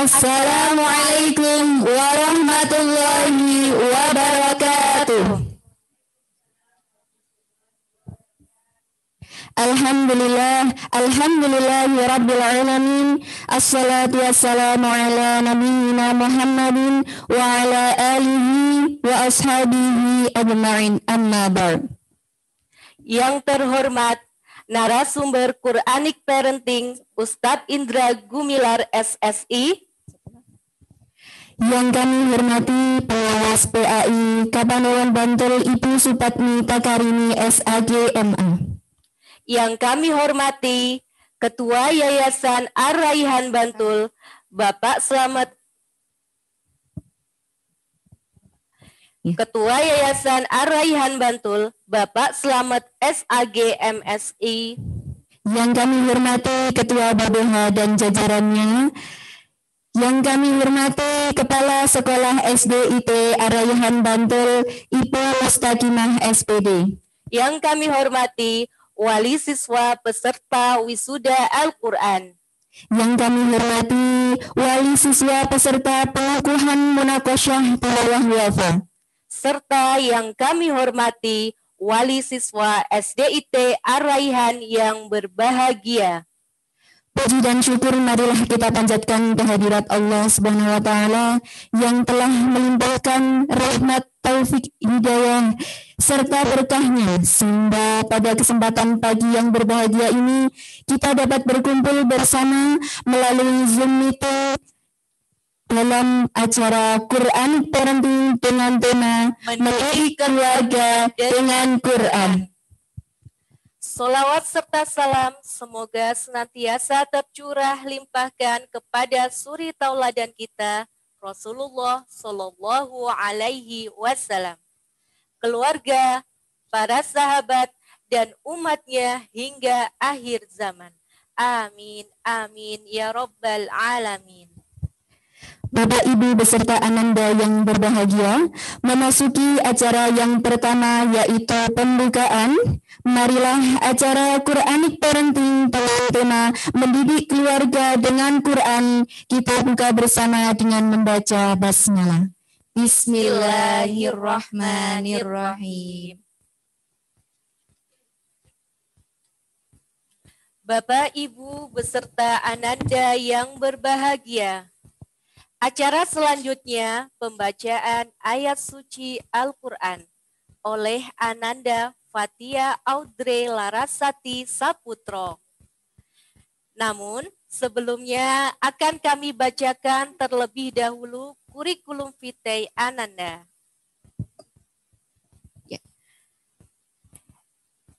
Assalamualaikum warahmatullahi wabarakatuh. Alhamdulillahi rabbil alamin. Assalatu wassalamu ala nabiyyina Muhammadin wa ala alihi wa ashabihi ajma'in, amma ba'd. Yang terhormat narasumber Quranic Parenting Ustadz Indra Gumilar SSI. Yang kami hormati Pengawas PAI Kapanewon Bantul Ibu Supatmi Takarini SAG MA. Yang kami hormati Ketua Yayasan Ar-Raihan Bantul Bapak Slamet. Ketua Yayasan Ar-Raihan Bantul Bapak Slamet SAG MSI. Yang kami hormati Ketua BBH dan jajarannya. Yang kami hormati Kepala Sekolah SDIT Ar-Raihan Bantul Ibu Mustaqimah SPD. Yang kami hormati wali siswa peserta wisuda Al-Quran. Yang kami hormati wali siswa peserta pengukuhan munakosyah tilawah wafa. Serta yang kami hormati wali siswa SDIT Ar-Raihan yang berbahagia. Puji dan syukur marilah kita panjatkan kehadirat Allah Subhanahu wa taala yang telah melimpahkan rahmat, taufik, hidayah serta berkahnya sehingga pada kesempatan pagi yang berbahagia ini kita dapat berkumpul bersama melalui Zoom meeting dalam acara Quran Parenting dengan tema Mendidik Keluarga dengan Quran. Solawat serta salam semoga senantiasa tercurah limpahkan kepada suri tauladan kita Rasulullah Shallallahu Alaihi Wasallam, keluarga, para sahabat dan umatnya hingga akhir zaman. Amin, amin ya Rabbal Alamin. Bapak Ibu beserta Ananda yang berbahagia, memasuki acara yang pertama yaitu pembukaan. Marilah acara Quranic Parenting dengan tema Mendidik Keluarga dengan Quran kita buka bersama dengan membaca basmalah. Bismillahirrahmanirrahim. Bapak Ibu beserta Ananda yang berbahagia, acara selanjutnya pembacaan ayat suci Al-Quran oleh Ananda Fatia Audrey Larasati Saputro. Namun sebelumnya akan kami bacakan terlebih dahulu kurikulum vitae Ananda.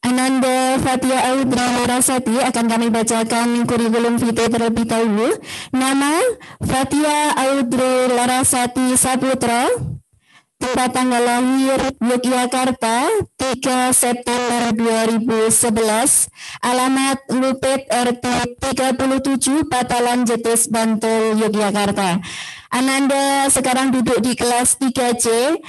Ananda Fatia Audrey Larasati akan kami bacakan kurikulum vitae terlebih dahulu. Nama Fatia Audrey Larasati Saputro, tempat tanggal lahir Yogyakarta 3 September 2011, alamat Lupet RT 37 Patalan Jetis Bantul Yogyakarta. Ananda sekarang duduk di kelas 3C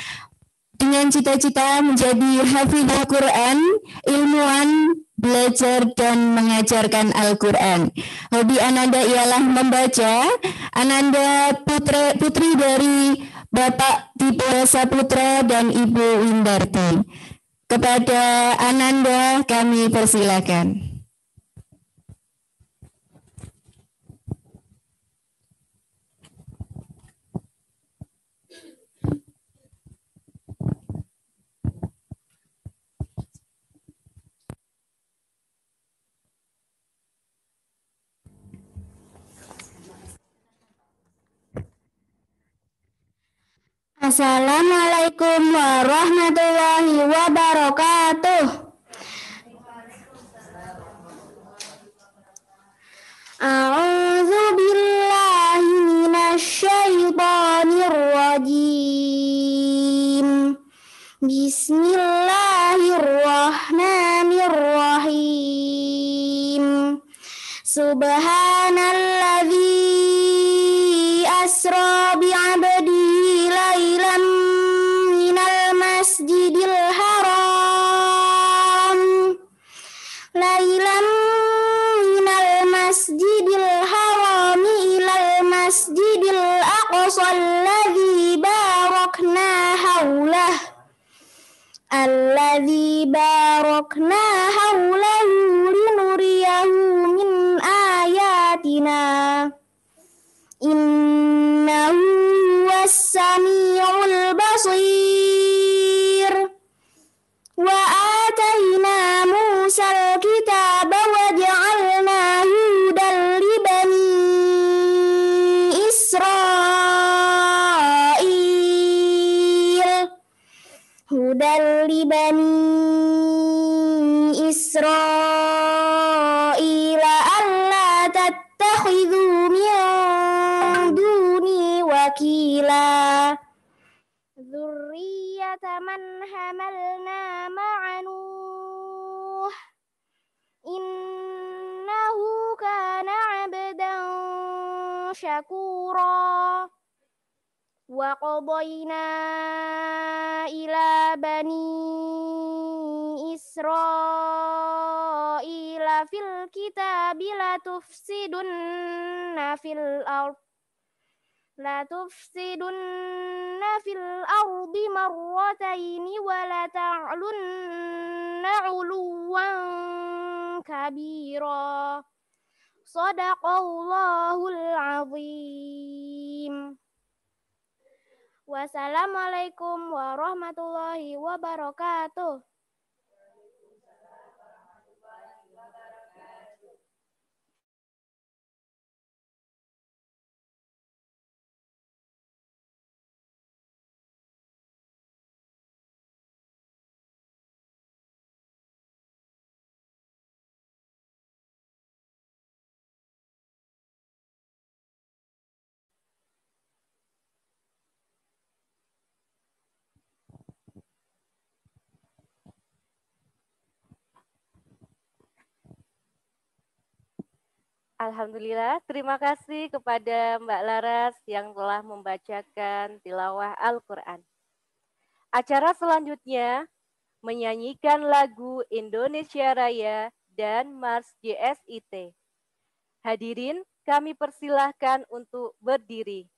dengan cita-cita menjadi hafizah Quran, ilmuwan, belajar dan mengajarkan Al-Quran. Hobi Ananda ialah membaca. Ananda putri dari Bapak Tipe Saputra dan Ibu Windarti. Kepada Ananda kami persilakan. Assalamualaikum warahmatullahi wabarakatuh. A'udzu billahi minasy syaithanir rajim. Bismillahirrahmanirrahim. Subhanalladzi asra bi'abdihi lailan minal masjidil haram ilal masjidil الذي باركنا حوله لنريه من آياتنا إنه هو السميع البصير وآتينا موسى الكتاب وجعلناه هدى لبني إسرائيل ألا تتخذوا من دوني وكيلا ذرية من حملنا مع نوح إنه كان عبدا شكورا وقضينا إلى بني إسرائيل في الكتاب لتفسدن في الأرض مرتين ولتعلن علوا كبيرا صدق الله العظيم. Wassalamualaikum warahmatullahi wabarakatuh. Alhamdulillah, terima kasih kepada Mbak Laras yang telah membacakan tilawah Al-Quran. Acara selanjutnya menyanyikan lagu Indonesia Raya dan Mars JSIT. Hadirin, kami persilahkan untuk berdiri.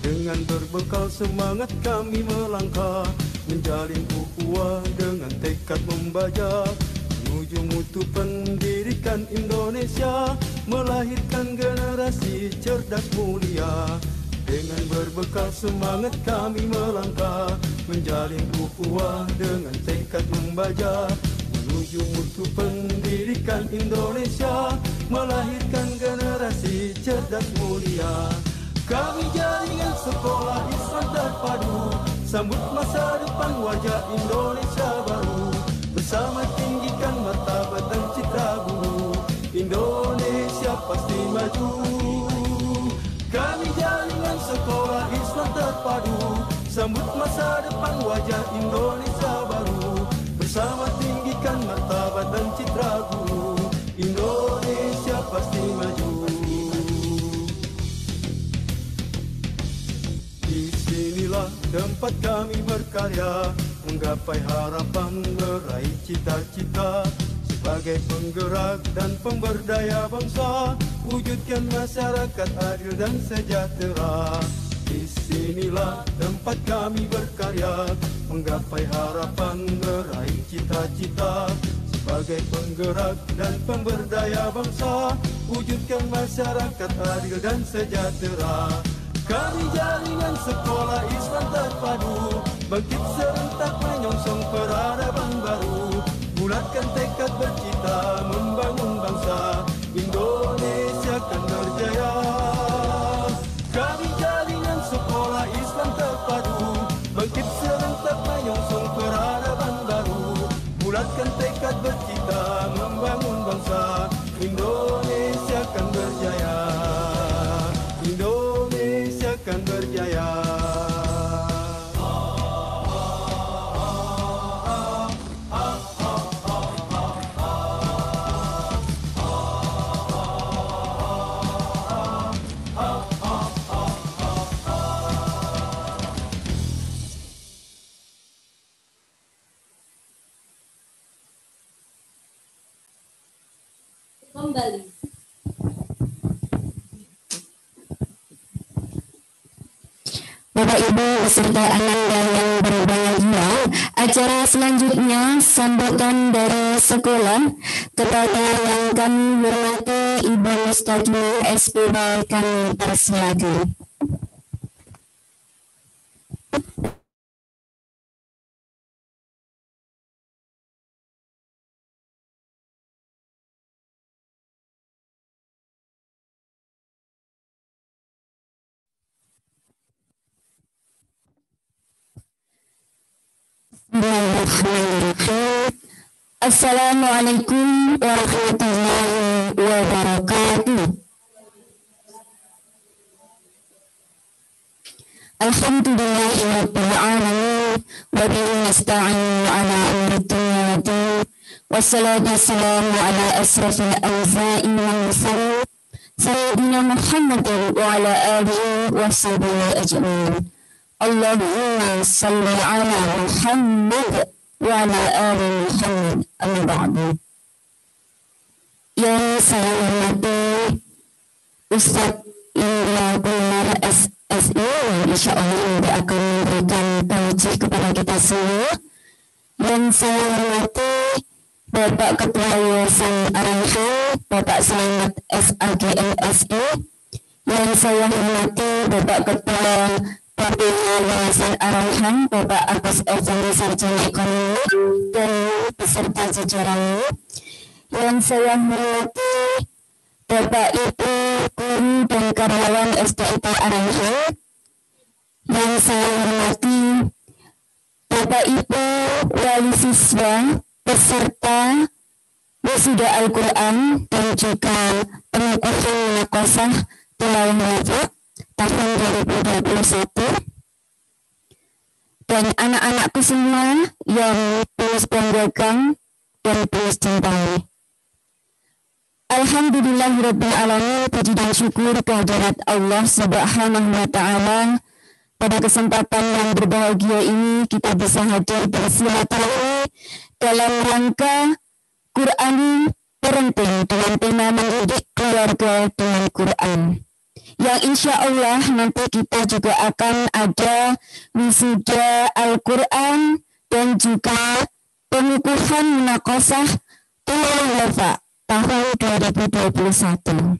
Dengan berbekal semangat kami melangkah, menjalin ukhuwah dengan tekad membaca, menuju menuju mutu pendidikan Indonesia, melahirkan generasi cerdas mulia. Dengan berbekal semangat kami melangkah, menjalin ukhuwah dengan tekad membaja, menuju mutu pendidikan Indonesia, melahirkan generasi cerdas mulia. Kami jaringan sekolah Islam terpadu, sambut masa depan wajah Indonesia baru. Bersama tinggikan martabat dan citra guru, Indonesia pasti maju. Kami jaringan sekolah Islam terpadu, sambut masa depan wajah Indonesia baru. Bersama tinggikan martabat dan citra guru, Indonesia pasti maju. Disinilah tempat kami berkarya, menggapai harapan, meraih cita-cita. Sebagai penggerak dan pemberdaya bangsa, wujudkan masyarakat adil dan sejahtera. Disinilah tempat kami berkarya, menggapai harapan, meraih cita-cita. Sebagai penggerak dan pemberdaya bangsa, wujudkan masyarakat adil dan sejahtera. Kami jaringan sekolah Islam terpadu, bangkit serentak menyongsong peradaban baru. Bulatkan tekad bercita membangun bangsa, Indonesia akan berjaya. Kami jaringan sekolah Islam terpadu, bangkit serentak menyongsong peradaban baru. Bulatkan tekad bercita membangun bangsa, Indonesia akan berjaya. Indonesia akan berjaya. Kembali. Bapak Ibu beserta Ananda yang berbahagia, acara selanjutnya sambutan dari sekolah kepada yang kami hormati Ibu Mustajab SPB kami persilakan. Assalamualaikum warahmatullahi wabarakatuh. Alhamdulillahirabbil alamin wa bihi nasta'inu ala umuri dunya waddin. Wassalatu wassalamu ala asrafil anbiya'i wal mursalin sayyidina Muhammadin wa ala alihi wa sahbihi ajma'in. Allahumma salli ala Muhammad wa ala ali Muhammad. Amma ba'du. Yang saya hormati Ustaz Indra Gunar SSI, yang insya Allah akan memberikan penguji kepada kita semua. Yang saya hormati Bapak Ketua Yayasan Arahan, Bapak Selamat SAGMSI. Yang saya hormati Bapak Ketua Pembina Yayasan Arahan, Bapak Agus Effendi Sarjana Ekonomi dan beserta jajarannya. Yang saya hormati Bapak Ibu guru dan karyawan SDIT Arahan. Yang saya hormati Bapak Ibu wali siswa peserta wisuda Al-Quran dan juga pengukuhan munaqashah tilawah tahun 2021, dan anak-anakku semua yang tulus banggakan dan tulus cintai. Alhamdulillahirabbil alamin, puji dan syukur kehadirat Allah Subhanahu wa taala. Pada kesempatan yang berbahagia ini kita bisa hadir bersilaturahmi dalam rangka Quran Parenting dengan tema mendidik keluarga dengan Quran. Yang insya Allah nanti kita juga akan ada wisuda Al-Quran dan juga pengukuhan munaqashah Wafa tahun 2021.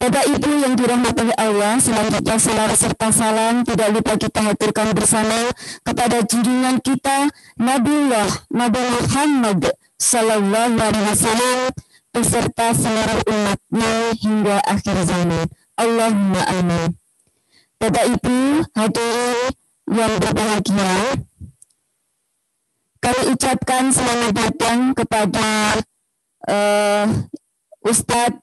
Bapak Ibu yang dirahmati oleh Allah, selanjutnya salawat serta salam tidak lupa kita haturkan bersama kepada junjungan kita Nabiullah Nabi Muhammad Sallallahu Alaihi Wasallam beserta seluruh umatnya hingga akhir zaman. Allahumma amin. Bapak Ibu hadirin yang berbahagia, kami ucapkan selamat datang kepada Ustadz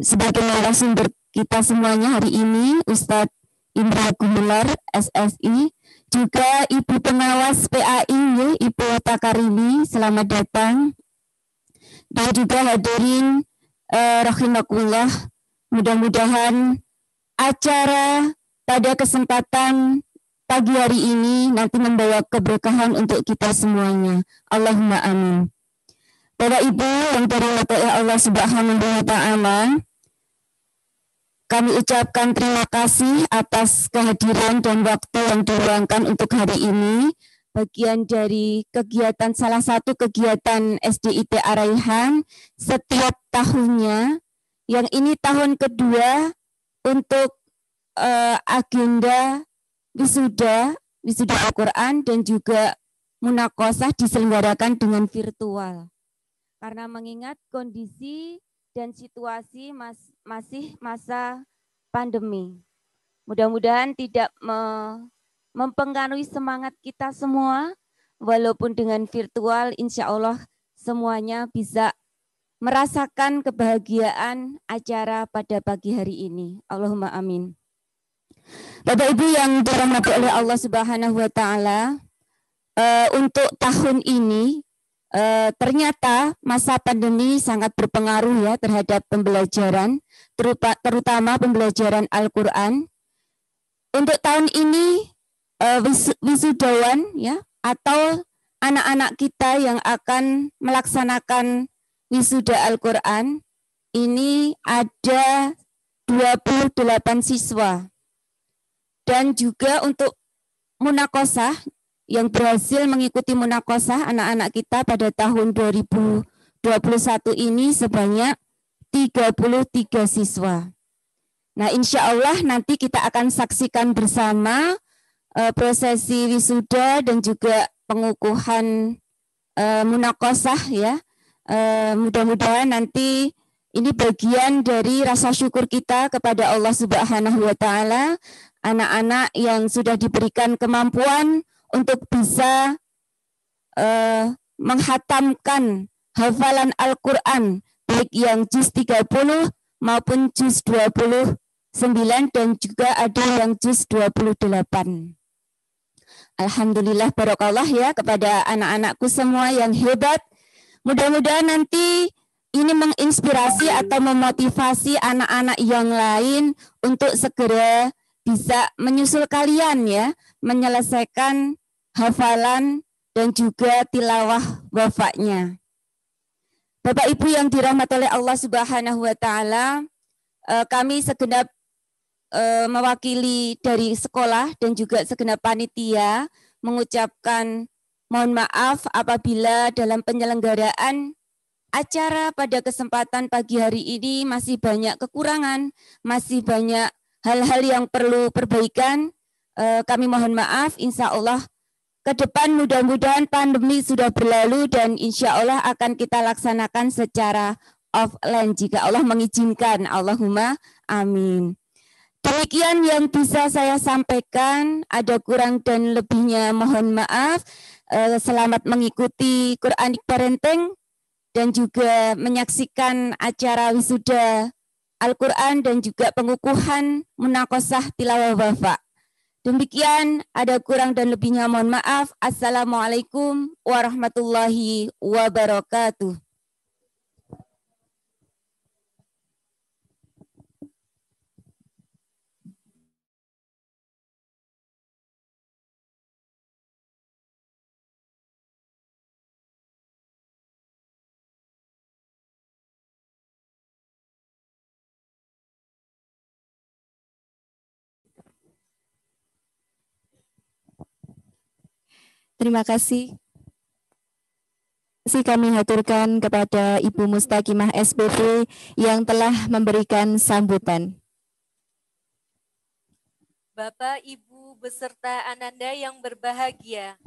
sebagai narasumber kita semuanya hari ini, Ustadz Indra Gumelar, SSI, juga Ibu Pengawas PAI, Ibu Takarimi, selamat datang. Dan juga hadirin rahimakumullah, mudah-mudahan acara pada kesempatan pagi hari ini nanti membawa keberkahan untuk kita semuanya. Allahumma amin. Bapak Ibu yang dirahmati Allah Subhanahu wa Ta'ala, kami ucapkan terima kasih atas kehadiran dan waktu yang diluangkan untuk hari ini. Bagian dari kegiatan, salah satu kegiatan SDIT Araihan setiap tahunnya, yang ini tahun kedua untuk agenda wisuda Al-Quran dan juga munakosah diselenggarakan dengan virtual. Karena mengingat kondisi dan situasi masih masa pandemi. Mudah-mudahan tidak mempengaruhi semangat kita semua, walaupun dengan virtual insya Allah semuanya bisa merasakan kebahagiaan acara pada pagi hari ini. Allahumma amin. Bapak Ibu yang dirahmati oleh Allah Subhanahu wa Ta'ala, untuk tahun ini ternyata masa pandemi sangat berpengaruh ya terhadap pembelajaran, terutama pembelajaran Al-Quran. Untuk tahun ini wisudawan ya atau anak-anak kita yang akan melaksanakan wisuda Al-Quran ini ada 28 siswa. Dan juga untuk munakosah yang berhasil mengikuti munakosah anak-anak kita pada tahun 2021 ini sebanyak 33 siswa. Nah, insya Allah nanti kita akan saksikan bersama prosesi wisuda dan juga pengukuhan munakosah ya. Mudah-mudahan nanti ini bagian dari rasa syukur kita kepada Allah Subhanahu wa Ta'ala, anak-anak yang sudah diberikan kemampuan untuk bisa menghatamkan hafalan Al-Quran, baik yang juz 30 maupun juz 29 dan juga ada yang juz 28. Alhamdulillah, barokallah ya kepada anak-anakku semua yang hebat. Mudah-mudahan nanti ini menginspirasi atau memotivasi anak-anak yang lain untuk segera bisa menyusul kalian ya, menyelesaikan hafalan dan juga tilawah wafaknya. Bapak Ibu yang dirahmati oleh Allah Subhanahu wa Ta'ala, kami segenap mewakili dari sekolah dan juga segenap panitia mengucapkan mohon maaf apabila dalam penyelenggaraan acara pada kesempatan pagi hari ini masih banyak kekurangan, masih banyak hal-hal yang perlu perbaikan. Kami mohon maaf, insya Allah ke depan mudah-mudahan pandemi sudah berlalu dan insya Allah akan kita laksanakan secara offline jika Allah mengizinkan. Allahumma amin. Demikian yang bisa saya sampaikan, ada kurang dan lebihnya mohon maaf. Selamat mengikuti Quranic Parenting dan juga menyaksikan acara wisuda Al-Quran dan juga pengukuhan munakosah tilawah wafa. Demikian, ada kurang dan lebihnya mohon maaf. Assalamualaikum warahmatullahi wabarakatuh. Terima kasih kami haturkan kepada Ibu Mustaqimah SPP yang telah memberikan sambutan. Bapak, Ibu, beserta Ananda yang berbahagia.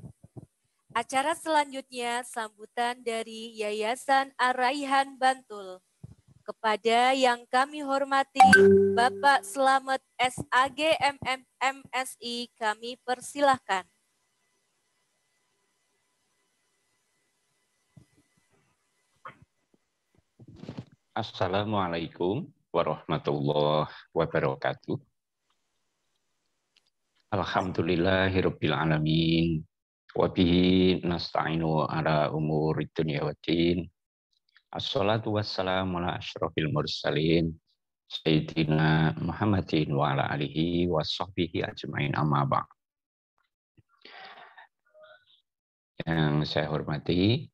Acara selanjutnya sambutan dari Yayasan Ar-Raihan Bantul. Kepada yang kami hormati Bapak Slamet SAG MSI, kami persilahkan. Assalamualaikum warahmatullahi wabarakatuh. Alhamdulillahirabbil alamin. Wa bihi nasta'inu ala umuri dunya waddin. Assalatu wassalamu ala asyrafil mursalin Sayyidina Muhammadin wa ala alihi wa sahbihi ajma'in amma ba'd. Yang saya hormati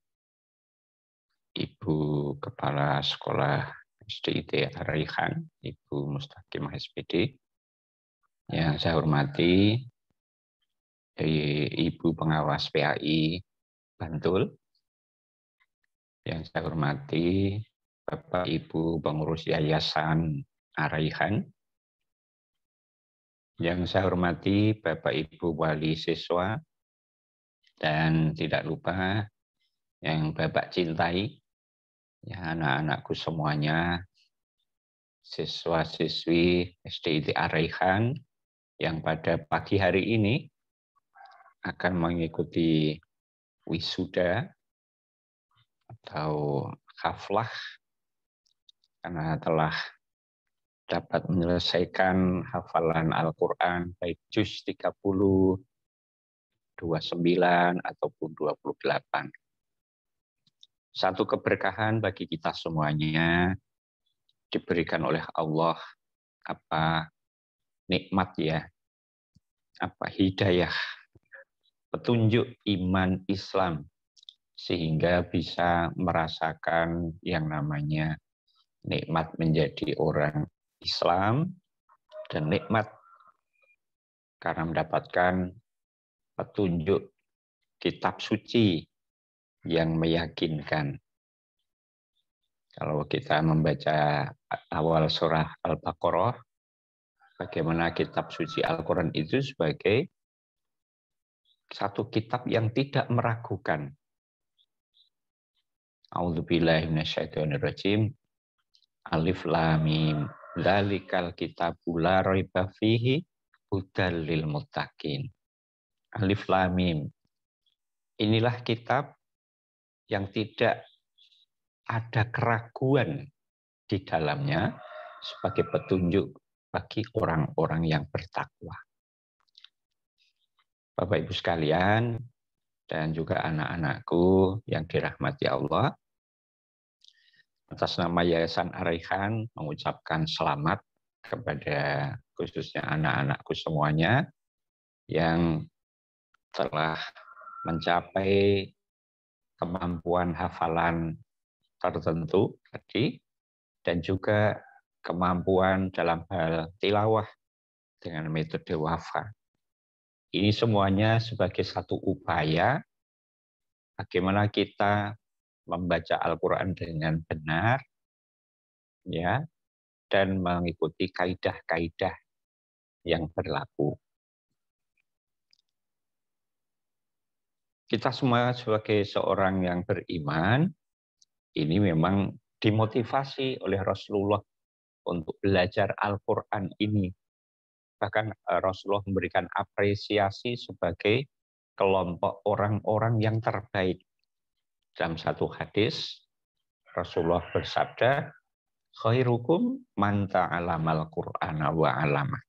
Ibu Kepala Sekolah SDIT Ar-Raihan, Ibu Mustaqimah SPD. Yang saya hormati Ibu Pengawas PAI Bantul. Yang saya hormati Bapak Ibu Pengurus Yayasan Ar-Raihan. Yang saya hormati Bapak Ibu Wali Siswa. Dan tidak lupa yang Bapak cintai, ya anak-anakku semuanya, siswa-siswi SDIT Ar-Raihan yang pada pagi hari ini akan mengikuti wisuda atau haflah karena telah dapat menyelesaikan hafalan Al-Quran baik juz 30, 29 ataupun 28. Satu keberkahan bagi kita semuanya diberikan oleh Allah, apa nikmat ya, apa hidayah, petunjuk iman Islam, sehingga bisa merasakan yang namanya nikmat menjadi orang Islam dan nikmat karena mendapatkan petunjuk kitab suci yang meyakinkan. Kalau kita membaca awal surah Al-Baqarah, bagaimana kitab suci Al-Quran itu sebagai satu kitab yang tidak meragukan. A'udzubillahi minasyaitonirrajim. Alif lam mim. Dzalikal kitabu la raiba fihi hudal lil muttaqin. Alif lam mim. Inilah kitab yang tidak ada keraguan di dalamnya sebagai petunjuk bagi orang-orang yang bertakwa. Bapak Ibu sekalian dan juga anak-anakku yang dirahmati Allah, atas nama Yayasan Ar-Raihan mengucapkan selamat kepada khususnya anak-anakku semuanya yang telah mencapai kemampuan hafalan tertentu tadi dan juga kemampuan dalam hal tilawah dengan metode wafa. Ini semuanya sebagai satu upaya bagaimana kita membaca Al-Quran dengan benar, ya, dan mengikuti kaidah-kaidah yang berlaku. Kita semua sebagai seorang yang beriman, ini memang dimotivasi oleh Rasulullah untuk belajar Al-Quran ini. Bahkan Rasulullah memberikan apresiasi sebagai kelompok orang-orang yang terbaik. Dalam satu hadis, Rasulullah bersabda, khairukum man ta'alamal Qur'ana wa 'allamah.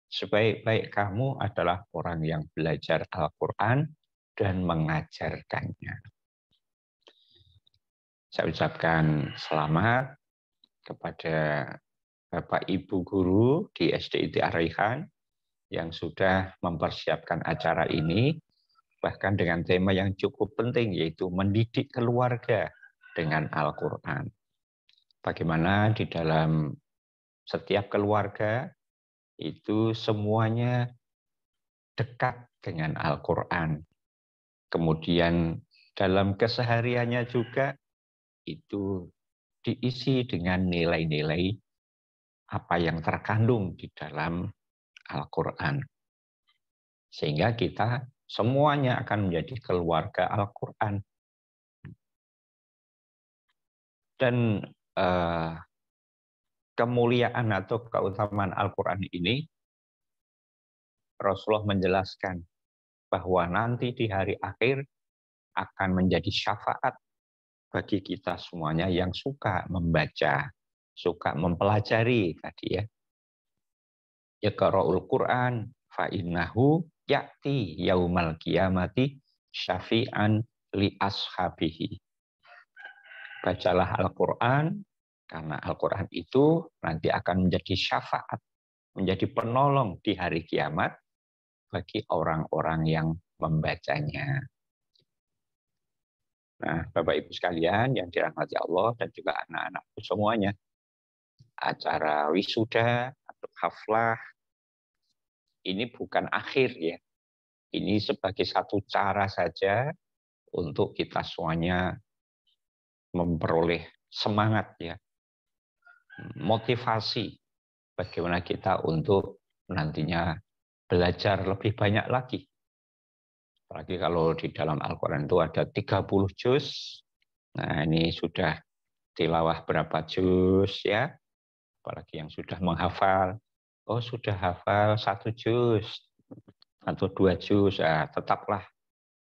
Sebaik-baik kamu adalah orang yang belajar Al-Quran dan mengajarkannya. Saya ucapkan selamat kepada Bapak Ibu Guru di SDIT Ar-Raihan yang sudah mempersiapkan acara ini, bahkan dengan tema yang cukup penting, yaitu mendidik keluarga dengan Al-Quran. Bagaimana di dalam setiap keluarga itu semuanya dekat dengan Al-Quran. Kemudian dalam kesehariannya juga itu diisi dengan nilai-nilai apa yang terkandung di dalam Al-Quran. Sehingga kita semuanya akan menjadi keluarga Al-Quran. Dan kemuliaan atau keutamaan Al-Quran ini, Rasulullah menjelaskan bahwa nanti di hari akhir akan menjadi syafaat bagi kita semuanya yang suka membaca, suka mempelajari tadi ya. Iqra'ul Qur'an fa innahu ya'ti yaumal qiyamati syafi'an li ashabihi. Bacalah Al-Quran, karena Al-Quran itu nanti akan menjadi syafaat, menjadi penolong di hari kiamat bagi orang-orang yang membacanya. Nah, Bapak Ibu sekalian yang dirahmati Allah dan juga anak-anakku semuanya, acara wisuda atau haflah ini bukan akhir ya. Ini sebagai satu cara saja untuk kita semuanya memperoleh semangat ya, motivasi bagaimana kita untuk nantinya belajar lebih banyak lagi. Apalagi kalau di dalam Al-Quran itu ada 30 juz. Nah, ini sudah tilawah berapa juz ya. Apalagi yang sudah menghafal. Oh, sudah hafal 1 juz atau 2 juz. Ya, tetaplah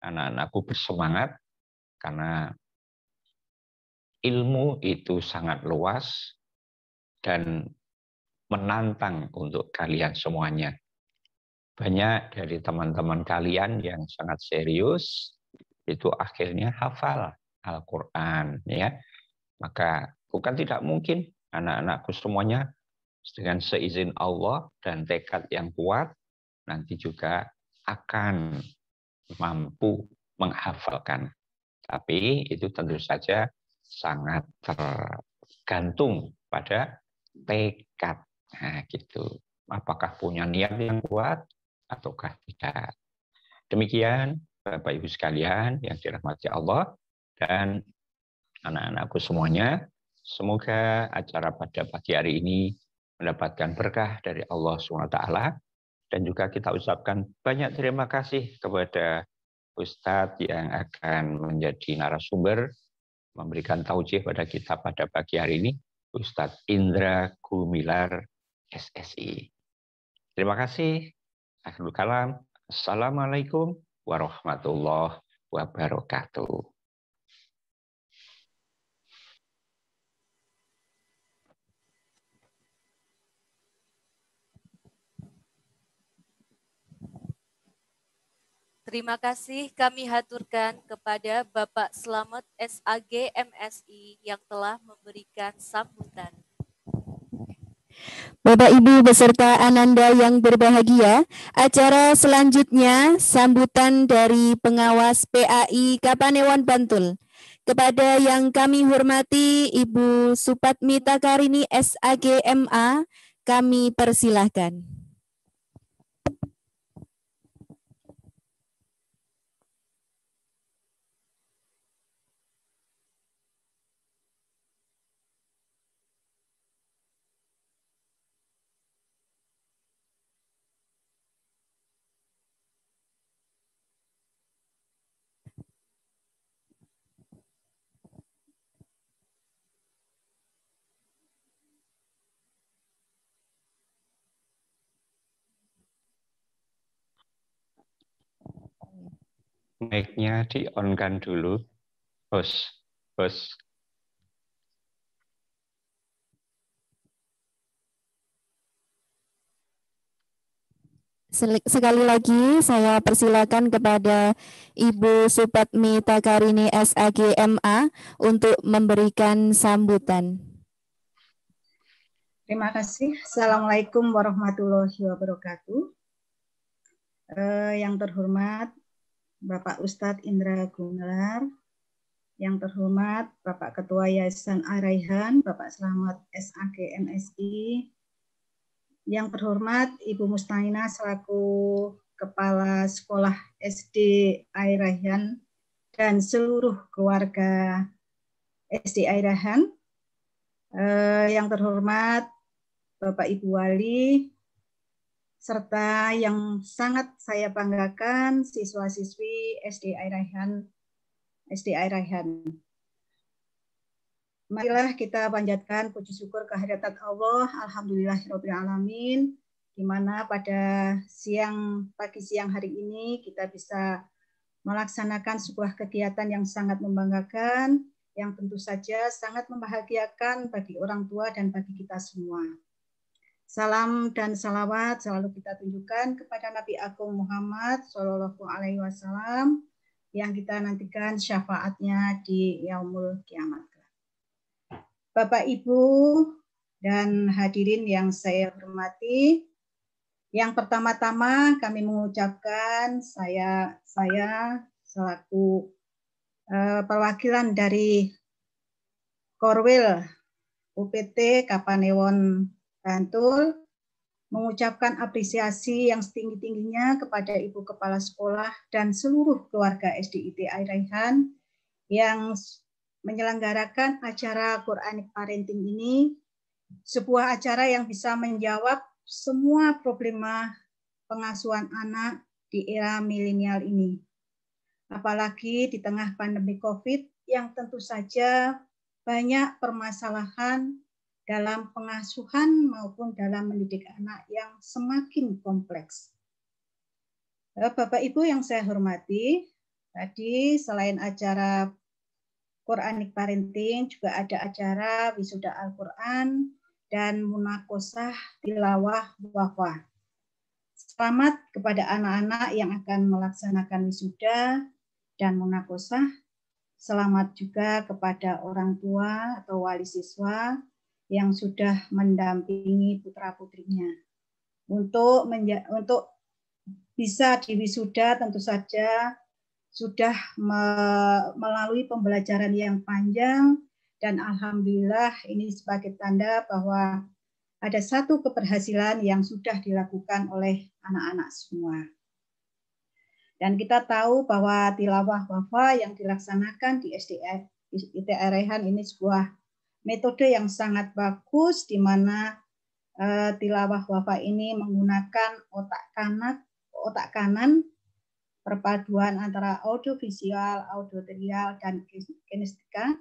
anak-anakku bersemangat karena ilmu itu sangat luas dan menantang untuk kalian semuanya. Banyak dari teman-teman kalian yang sangat serius itu akhirnya hafal Al-Quran ya. Maka bukan tidak mungkin anak-anakku semuanya dengan seizin Allah dan tekad yang kuat nanti juga akan mampu menghafalkan. Tapi itu tentu saja sangat tergantung pada tekad. Nah, gitu. Apakah punya niat yang kuat ataukah tidak. Demikian Bapak Ibu sekalian yang dirahmati Allah dan anak-anakku semuanya, semoga acara pada pagi hari ini mendapatkan berkah dari Allah SWT dan juga kita ucapkan banyak terima kasih kepada Ustadz yang akan menjadi narasumber memberikan taujih pada kita pada pagi hari ini, Ustadz Indra Gumilar SSI. Terima kasih. Akhirul kalam. Assalamualaikum warahmatullahi wabarakatuh. Terima kasih kami haturkan kepada Bapak Slamet SAG MSI yang telah memberikan sambutan. Bapak Ibu beserta Ananda yang berbahagia, acara selanjutnya sambutan dari pengawas PAI Kapanewon Bantul. Kepada yang kami hormati Ibu Supatmi Takarini SAG MA, kami persilahkan. Mic-nya di-on-kan dulu, Bos. Sekali lagi saya persilakan kepada Ibu Supatmi Takarini SAG MA untuk memberikan sambutan. Terima kasih. Assalamualaikum warahmatullahi wabarakatuh. Yang terhormat Bapak Ustadz Indra Gumilar, yang terhormat Bapak Ketua Yayasan Ar-Rayhan, Bapak Slamet SAG MSI, yang terhormat Ibu Mustaina selaku Kepala Sekolah SD Ar-Rayhan dan seluruh keluarga SD Airahan. Yang terhormat Bapak Ibu Wali, serta yang sangat saya banggakan siswa-siswi SD Airahan. Marilah kita panjatkan puji syukur kehadirat Allah, alhamdulillahirabbil alamin, di mana pada pagi siang hari ini kita bisa melaksanakan sebuah kegiatan yang sangat membanggakan, yang tentu saja sangat membahagiakan bagi orang tua dan bagi kita semua. Salam dan salawat selalu kita tunjukkan kepada Nabi Agung Muhammad SAW yang kita nantikan syafaatnya di yaumul kiamat. Bapak, Ibu, dan hadirin yang saya hormati, yang pertama-tama kami mengucapkan saya selaku perwakilan dari Korwil UPT Kapanewon Bantul mengucapkan apresiasi yang setinggi-tingginya kepada Ibu Kepala Sekolah dan seluruh keluarga SDIT Airahan yang menyelenggarakan acara Quranic Parenting ini, sebuah acara yang bisa menjawab semua problema pengasuhan anak di era milenial ini. Apalagi di tengah pandemi COVID yang tentu saja banyak permasalahan dalam pengasuhan maupun dalam mendidik anak yang semakin kompleks. Bapak Ibu yang saya hormati, tadi selain acara Quranic Parenting juga ada acara wisuda Al-Quran dan munakosah tilawah wafah. Selamat kepada anak-anak yang akan melaksanakan wisuda dan munakosah. Selamat juga kepada orang tua atau wali siswa yang sudah mendampingi putra-putrinya. Untuk bisa diwisuda tentu saja sudah melalui pembelajaran yang panjang dan alhamdulillah ini sebagai tanda bahwa ada satu keberhasilan yang sudah dilakukan oleh anak-anak semua. Dan kita tahu bahwa tilawah wafa yang dilaksanakan di SDIT Airahan ini sebuah metode yang sangat bagus di mana tilawah wafa ini menggunakan otak kanan perpaduan antara audiovisual, auditorial, dan kinestika.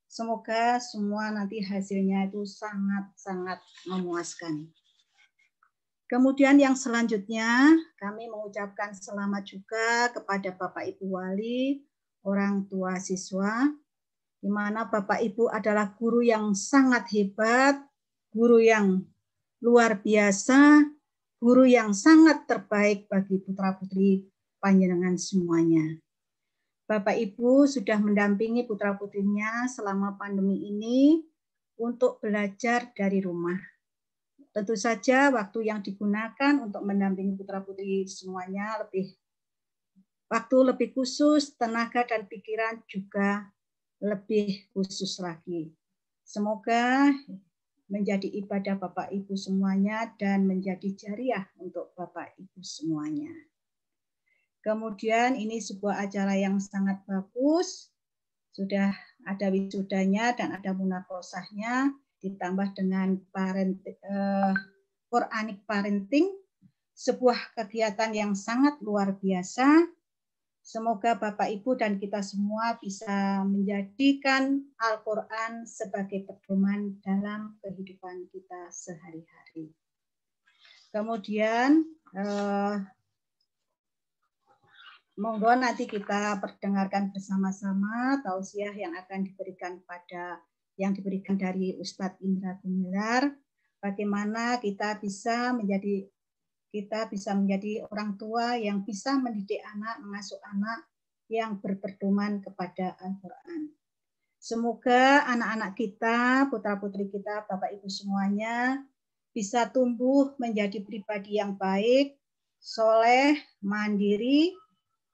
Semoga semua nanti hasilnya itu sangat-sangat memuaskan. Kemudian yang selanjutnya, kami mengucapkan selamat juga kepada Bapak Ibu Wali, orang tua siswa, di mana Bapak Ibu adalah guru yang sangat hebat, guru yang luar biasa, guru yang sangat terbaik bagi putra-putri panjenengan semuanya. Bapak Ibu sudah mendampingi putra-putrinya selama pandemi ini untuk belajar dari rumah. Tentu saja waktu yang digunakan untuk mendampingi putra-putri semuanya waktu lebih khusus, tenaga dan pikiran juga lebih khusus lagi. Semoga menjadi ibadah Bapak Ibu semuanya dan menjadi jariah untuk Bapak Ibu semuanya. Kemudian ini sebuah acara yang sangat bagus, sudah ada wisudanya dan ada munakosahnya, ditambah dengan Quranic Parenting, sebuah kegiatan yang sangat luar biasa. Semoga Bapak Ibu dan kita semua bisa menjadikan Al-Quran sebagai pedoman dalam kehidupan kita sehari-hari. Kemudian monggo nanti kita perdengarkan bersama-sama tausiah yang akan diberikan dari Ustadz Indra Gumilar, bagaimana kita bisa menjadi orang tua yang bisa mendidik anak, mengasuh anak yang berpedoman kepada Al-Quran. Semoga anak-anak kita, putra-putri kita, Bapak Ibu semuanya bisa tumbuh menjadi pribadi yang baik, soleh, mandiri,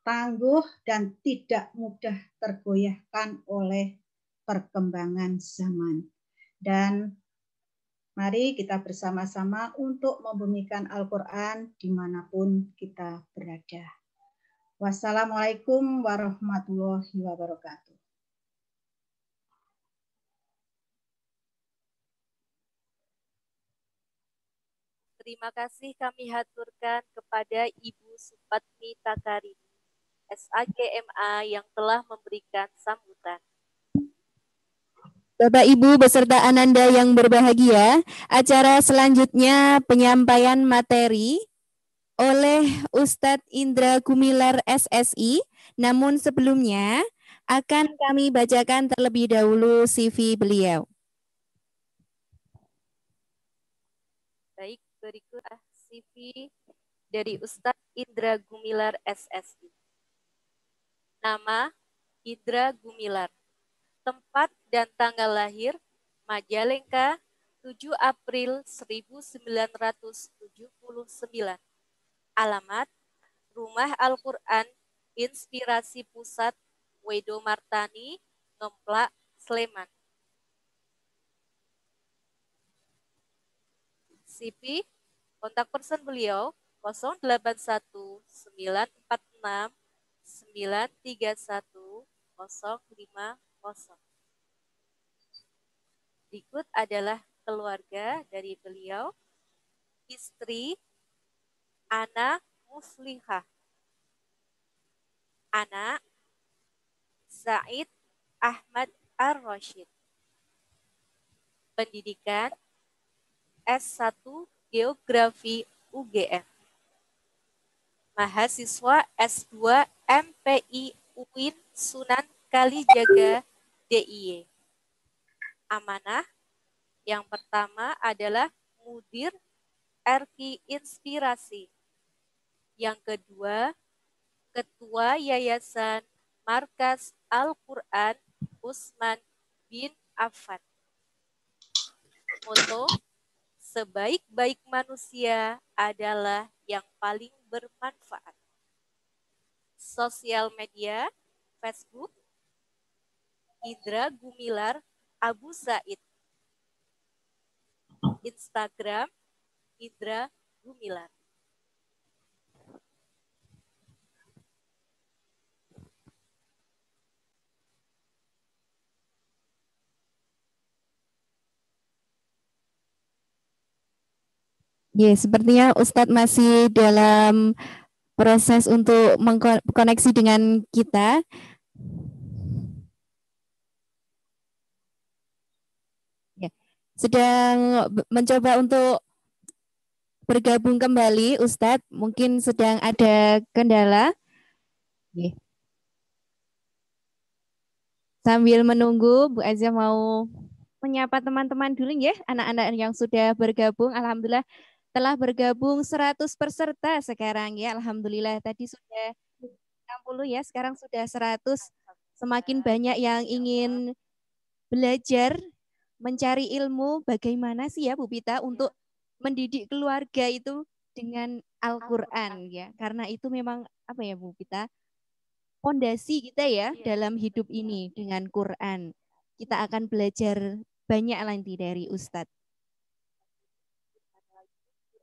tangguh, dan tidak mudah tergoyahkan oleh perkembangan zaman. Dan mari kita bersama-sama untuk membumikan Al-Quran dimanapun kita berada. Wassalamualaikum warahmatullahi wabarakatuh. Terima kasih kami haturkan kepada Ibu Supatmi Takarini, SAGMA yang telah memberikan sambutan. Bapak Ibu beserta Ananda yang berbahagia, acara selanjutnya penyampaian materi oleh Ustadz Indra Gumilar SSI. Namun sebelumnya akan kami bacakan terlebih dahulu CV beliau. Baik, berikut CV dari Ustadz Indra Gumilar SSI. Nama Indra Gumilar. Tempat dan tanggal lahir Majalengka 7 April 1979. Alamat Rumah Al-Quran Inspirasi Pusat Wedo Martani, Ngemplak, Sleman. CV, kontak person beliau 081 946 931 050. Berikut adalah keluarga dari beliau. Istri Ana Muflihah. Anak Zaid Ahmad Ar-Rashid. Pendidikan S1 Geografi UGM. Mahasiswa S2 MPI UIN Sunan Kalijaga DIY. Amanah yang pertama adalah Mudir RQ Inspirasi. Yang kedua, Ketua Yayasan Markas Al-Quran Utsman bin Affan. Moto, sebaik-baik manusia adalah yang paling bermanfaat. Sosial media, Facebook, Indra Gumilar Abu Zaid. Instagram, Indra Gumilar. Ya, sepertinya Ustadz masih dalam proses untuk mengkoneksi dengan kita. Ya, sedang mencoba untuk bergabung kembali, Ustadz. Mungkin sedang ada kendala. Ya. Sambil menunggu, Bu Azia mau menyapa teman-teman dulu ya, anak-anak yang sudah bergabung. Alhamdulillah telah bergabung 100 peserta sekarang ya. Alhamdulillah tadi sudah 60 ya, sekarang sudah 100. Semakin banyak yang ingin belajar, mencari ilmu bagaimana sih ya Bu Pita untuk mendidik keluarga itu dengan Al-Qur'an ya. Karena itu memang apa ya Bu Pita? Fondasi kita ya dalam hidup ini dengan Quran. Kita akan belajar banyak nanti dari Ustadz.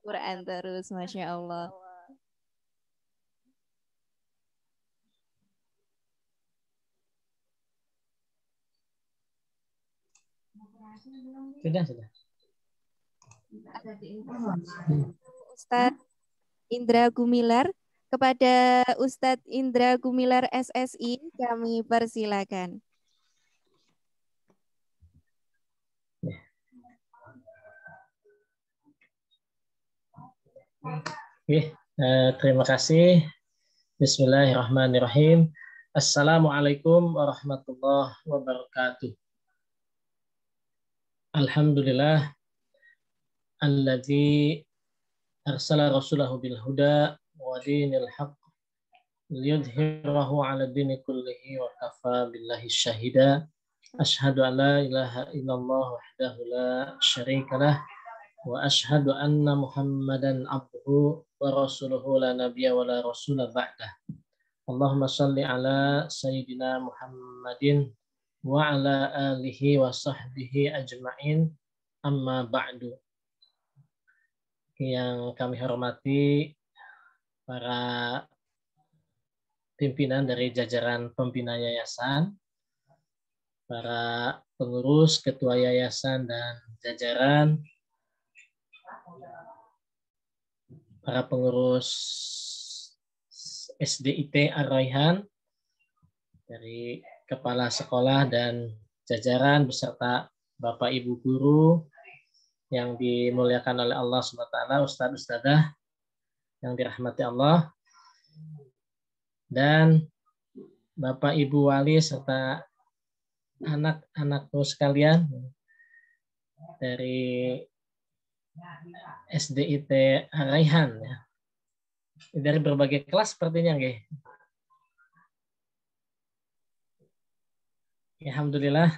Quran terus, Masya Allah. Sudah. Ustadz Indra Gumilar, kepada Ustadz Indra Gumilar SSI kami persilakan. Terima kasih. Bismillahirrahmanirrahim. Assalamualaikum warahmatullahi wabarakatuh. Alhamdulillah alladzi arsala rasulahu bil huda wa dinil haqq liyudhhirahu 'ala dini kullihi wa kafa billahi syahida. Asyhadu an la ilaha illallah wahdahu la syarikalah wa asyhadu anna Muhammadan abduhu wa rasuluhu la nabiyya wa la rasula ba'dah. Allahumma shalli ala sayyidina Muhammadin wa ala alihi wa sahbihi ajma'in, amma ba'du. Yang kami hormati para pimpinan dari jajaran pembina yayasan, para pengurus, ketua yayasan dan jajaran, para pengurus SDIT Ar-Raihan, dari kepala sekolah dan jajaran beserta Bapak Ibu guru yang dimuliakan oleh Allah SWT, Ustadz Ustadzah yang dirahmati Allah, dan Bapak Ibu wali serta anak-anakku sekalian dari SDIT Ar-Raihan, ya. Dari berbagai kelas sepertinya, nggih. Alhamdulillah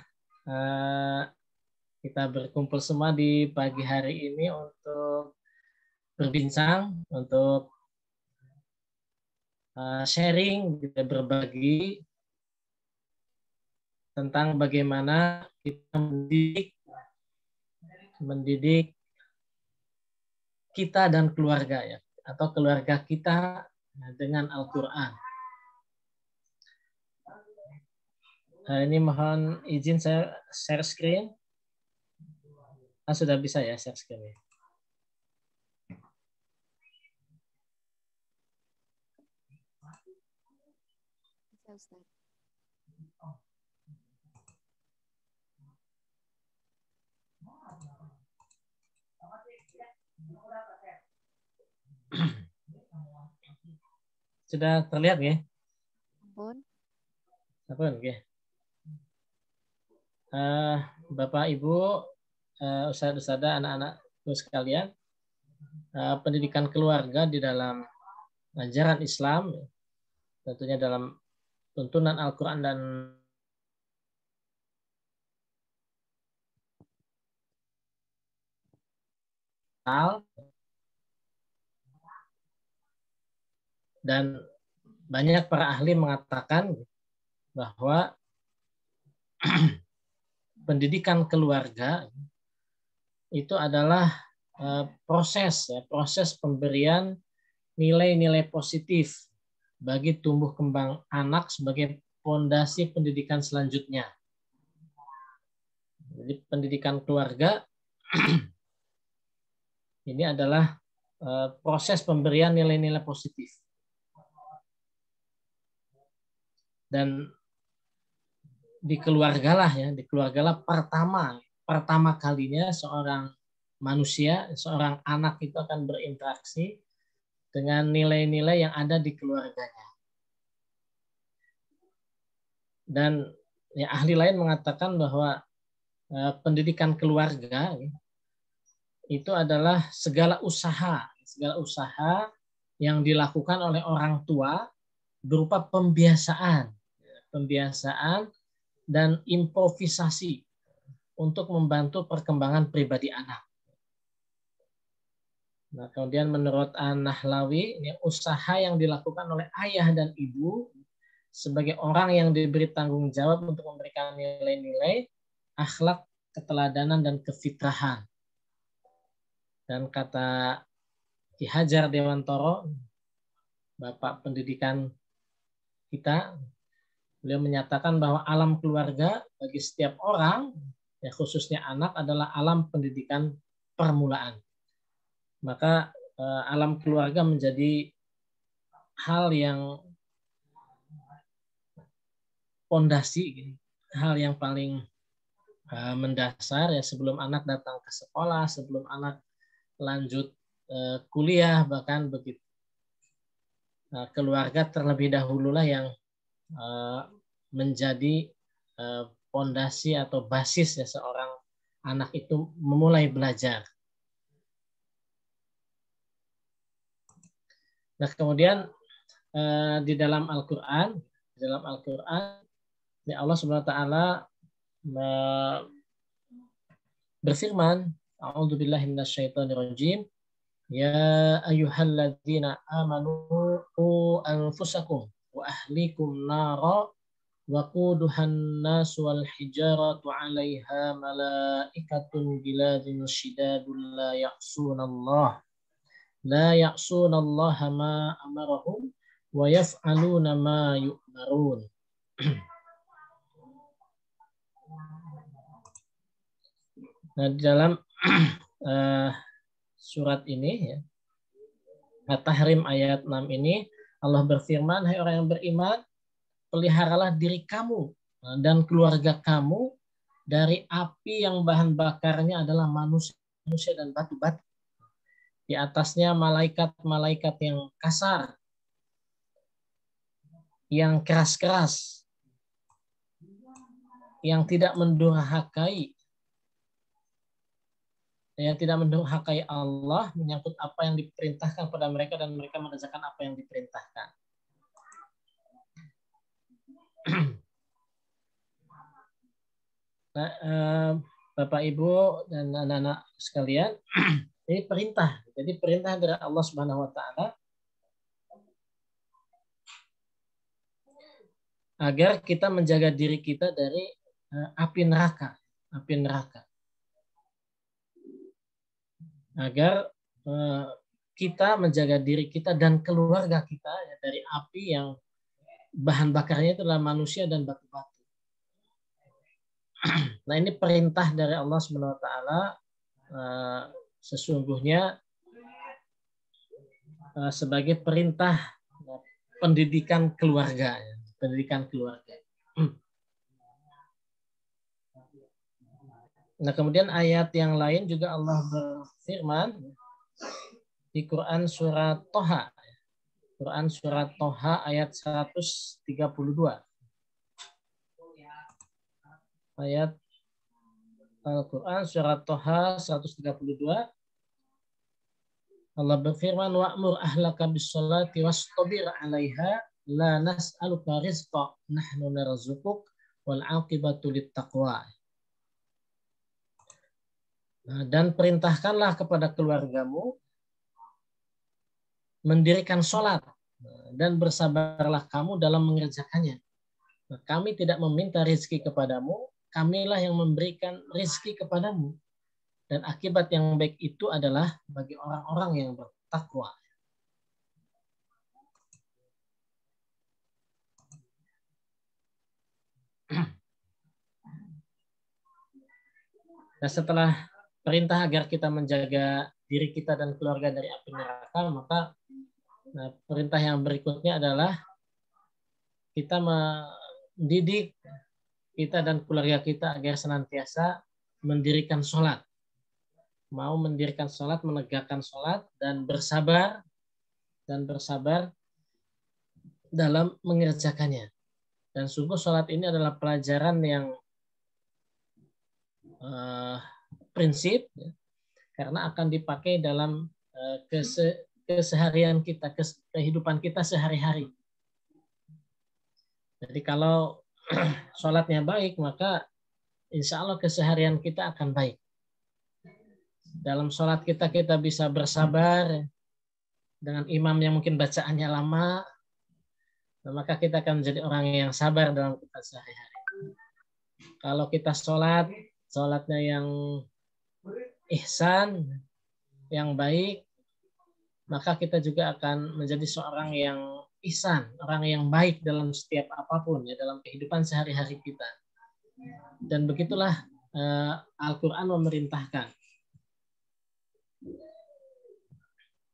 kita berkumpul semua di pagi hari ini untuk berbincang, untuk sharing, berbagi tentang bagaimana kita mendidik kita dan keluarga, ya, atau keluarga kita dengan Al-Quran. Ini mohon izin saya share screen. Sudah bisa ya share screen. Bisa, Ustaz. Sudah terlihat ya? Ampun. Ampun, ya. Bapak Ibu, Ustadz-ustadzah, anak-anakku sekalian, pendidikan keluarga di dalam ajaran Islam, tentunya dalam tuntunan Al-Quran dan banyak para ahli mengatakan bahwa pendidikan keluarga itu adalah proses pemberian nilai-nilai positif bagi tumbuh kembang anak sebagai fondasi pendidikan selanjutnya. Jadi pendidikan keluarga ini adalah proses pemberian nilai-nilai positif. Dan di keluargalah pertama kalinya seorang manusia, seorang anak itu akan berinteraksi dengan nilai-nilai yang ada di keluarganya. Dan ya, ahli lain mengatakan bahwa pendidikan keluarga itu adalah segala usaha yang dilakukan oleh orang tua berupa pembiasaan dan improvisasi untuk membantu perkembangan pribadi anak. Nah, kemudian menurut An-Nahlawi, ini usaha yang dilakukan oleh ayah dan ibu sebagai orang yang diberi tanggung jawab untuk memberikan nilai-nilai akhlak, keteladanan, dan kefitrahan. Dan kata Ki Hajar Dewantoro, Bapak pendidikan kita, beliau menyatakan bahwa alam keluarga bagi setiap orang, ya khususnya anak, adalah alam pendidikan permulaan. Maka alam keluarga menjadi hal yang pondasi, hal yang paling mendasar ya sebelum anak datang ke sekolah, sebelum anak lanjut kuliah, bahkan begitu. Keluarga terlebih dahululah yang menjadi pondasi atau basis ya seorang anak itu memulai belajar. Nah, kemudian di dalam Al-Qur'an, ya Allah Subhanahu wa taala berfirman, A'udzubillahi minasyaitonirrajim. Ya ayyuhalladzina amanu qu anfusakum wa ahlikum nara waquduhan nas wal hijaratu 'alaiha malaikatun giladun shidadun la ya'sunallaha ma amarahum wa yaf'aluna ma yu'marun. Nah, di dalam surat ini ya, At-Tahrim ayat 6 ini Allah berfirman, hai orang yang beriman, peliharalah diri kamu dan keluarga kamu dari api yang bahan bakarnya adalah manusia dan batu-batu. Di atasnya malaikat-malaikat yang kasar, yang keras-keras, yang tidak mendurhakai, yang tidak mendurhakai Allah, menyangkut apa yang diperintahkan pada mereka dan mereka mengerjakan apa yang diperintahkan. Nah, Bapak Ibu dan anak-anak sekalian, ini perintah. Jadi perintah dari Allah Subhanahu wa taala agar kita menjaga diri kita dari api neraka. Agar kita menjaga diri kita dan keluarga kita ya, dari api yang bahan bakarnya itu adalah manusia dan batu-batu. Nah, ini perintah dari Allah Subhanahu wa taala, sesungguhnya sebagai perintah pendidikan keluarga, Nah, kemudian ayat yang lain juga Allah berfirman di Quran surat Toha. Quran surat Toha ayat 132. Ayat Al-Quran surat Toha 132. Allah berfirman, wa'mur ahlaka bis-sholati wastabir 'alaiha la nas'aluka rizqa nahnu narzuquk wal 'aqibatu lit-taqwa. Dan perintahkanlah kepada keluargamu mendirikan sholat dan bersabarlah kamu dalam mengerjakannya. Kami tidak meminta rezeki kepadamu, kamilah yang memberikan rezeki kepadamu. Dan akibat yang baik itu adalah bagi orang-orang yang bertakwa. Nah, setelah perintah agar kita menjaga diri kita dan keluarga dari api neraka, maka perintah yang berikutnya adalah kita mendidik kita dan keluarga kita agar senantiasa mendirikan sholat. Mau mendirikan sholat, menegakkan sholat, dan bersabar dalam mengerjakannya. Dan sungguh sholat ini adalah pelajaran yang prinsip, karena akan dipakai dalam keseharian kita, kehidupan kita sehari-hari. Jadi kalau sholatnya baik, maka insya Allah keseharian kita akan baik. Dalam sholat kita bisa bersabar dengan imam yang mungkin bacaannya lama, maka kita akan menjadi orang yang sabar dalam kita sehari-hari. Kalau kita sholatnya yang ihsan, yang baik, maka kita juga akan menjadi seorang yang ihsan, orang yang baik dalam setiap apapun, ya, dalam kehidupan sehari-hari kita. Dan begitulah Al-Quran memerintahkan.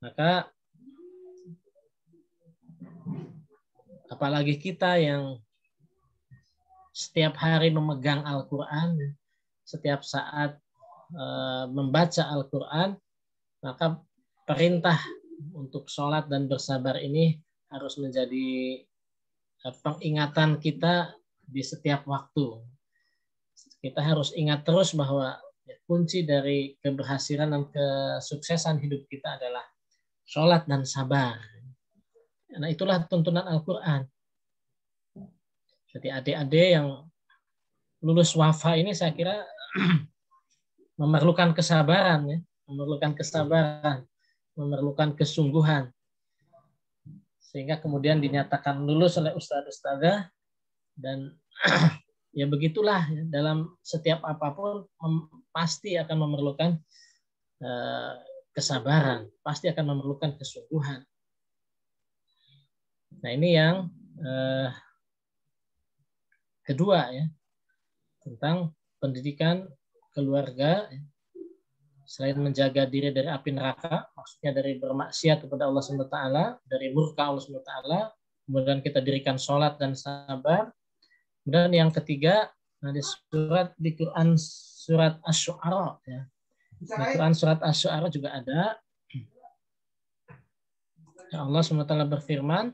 Maka apalagi kita yang setiap hari memegang Al-Quran, setiap saat membaca Al-Quran, maka perintah untuk sholat dan bersabar ini harus menjadi pengingatan kita di setiap waktu. Kita harus ingat terus bahwa kunci dari keberhasilan dan kesuksesan hidup kita adalah sholat dan sabar. Nah, itulah tuntunan Al-Quran. Jadi adik-adik yang lulus wafa ini saya kira memerlukan kesabaran, ya, memerlukan kesungguhan, sehingga kemudian dinyatakan lulus oleh ustadz-ustadzah. Dan ya begitulah, ya, dalam setiap apapun pasti akan memerlukan kesabaran, pasti akan memerlukan kesungguhan. Nah, ini yang kedua ya, tentang pendidikan keluarga. Selain menjaga diri dari api neraka, maksudnya dari bermaksiat kepada Allah SWT, dari murka Allah SWT, kemudian kita dirikan sholat dan sabar. Kemudian yang ketiga, di Quran surat Asy-Syu'ara ya. Di Quran surat Asy-Syu'ara juga ada. Allah SWT berfirman,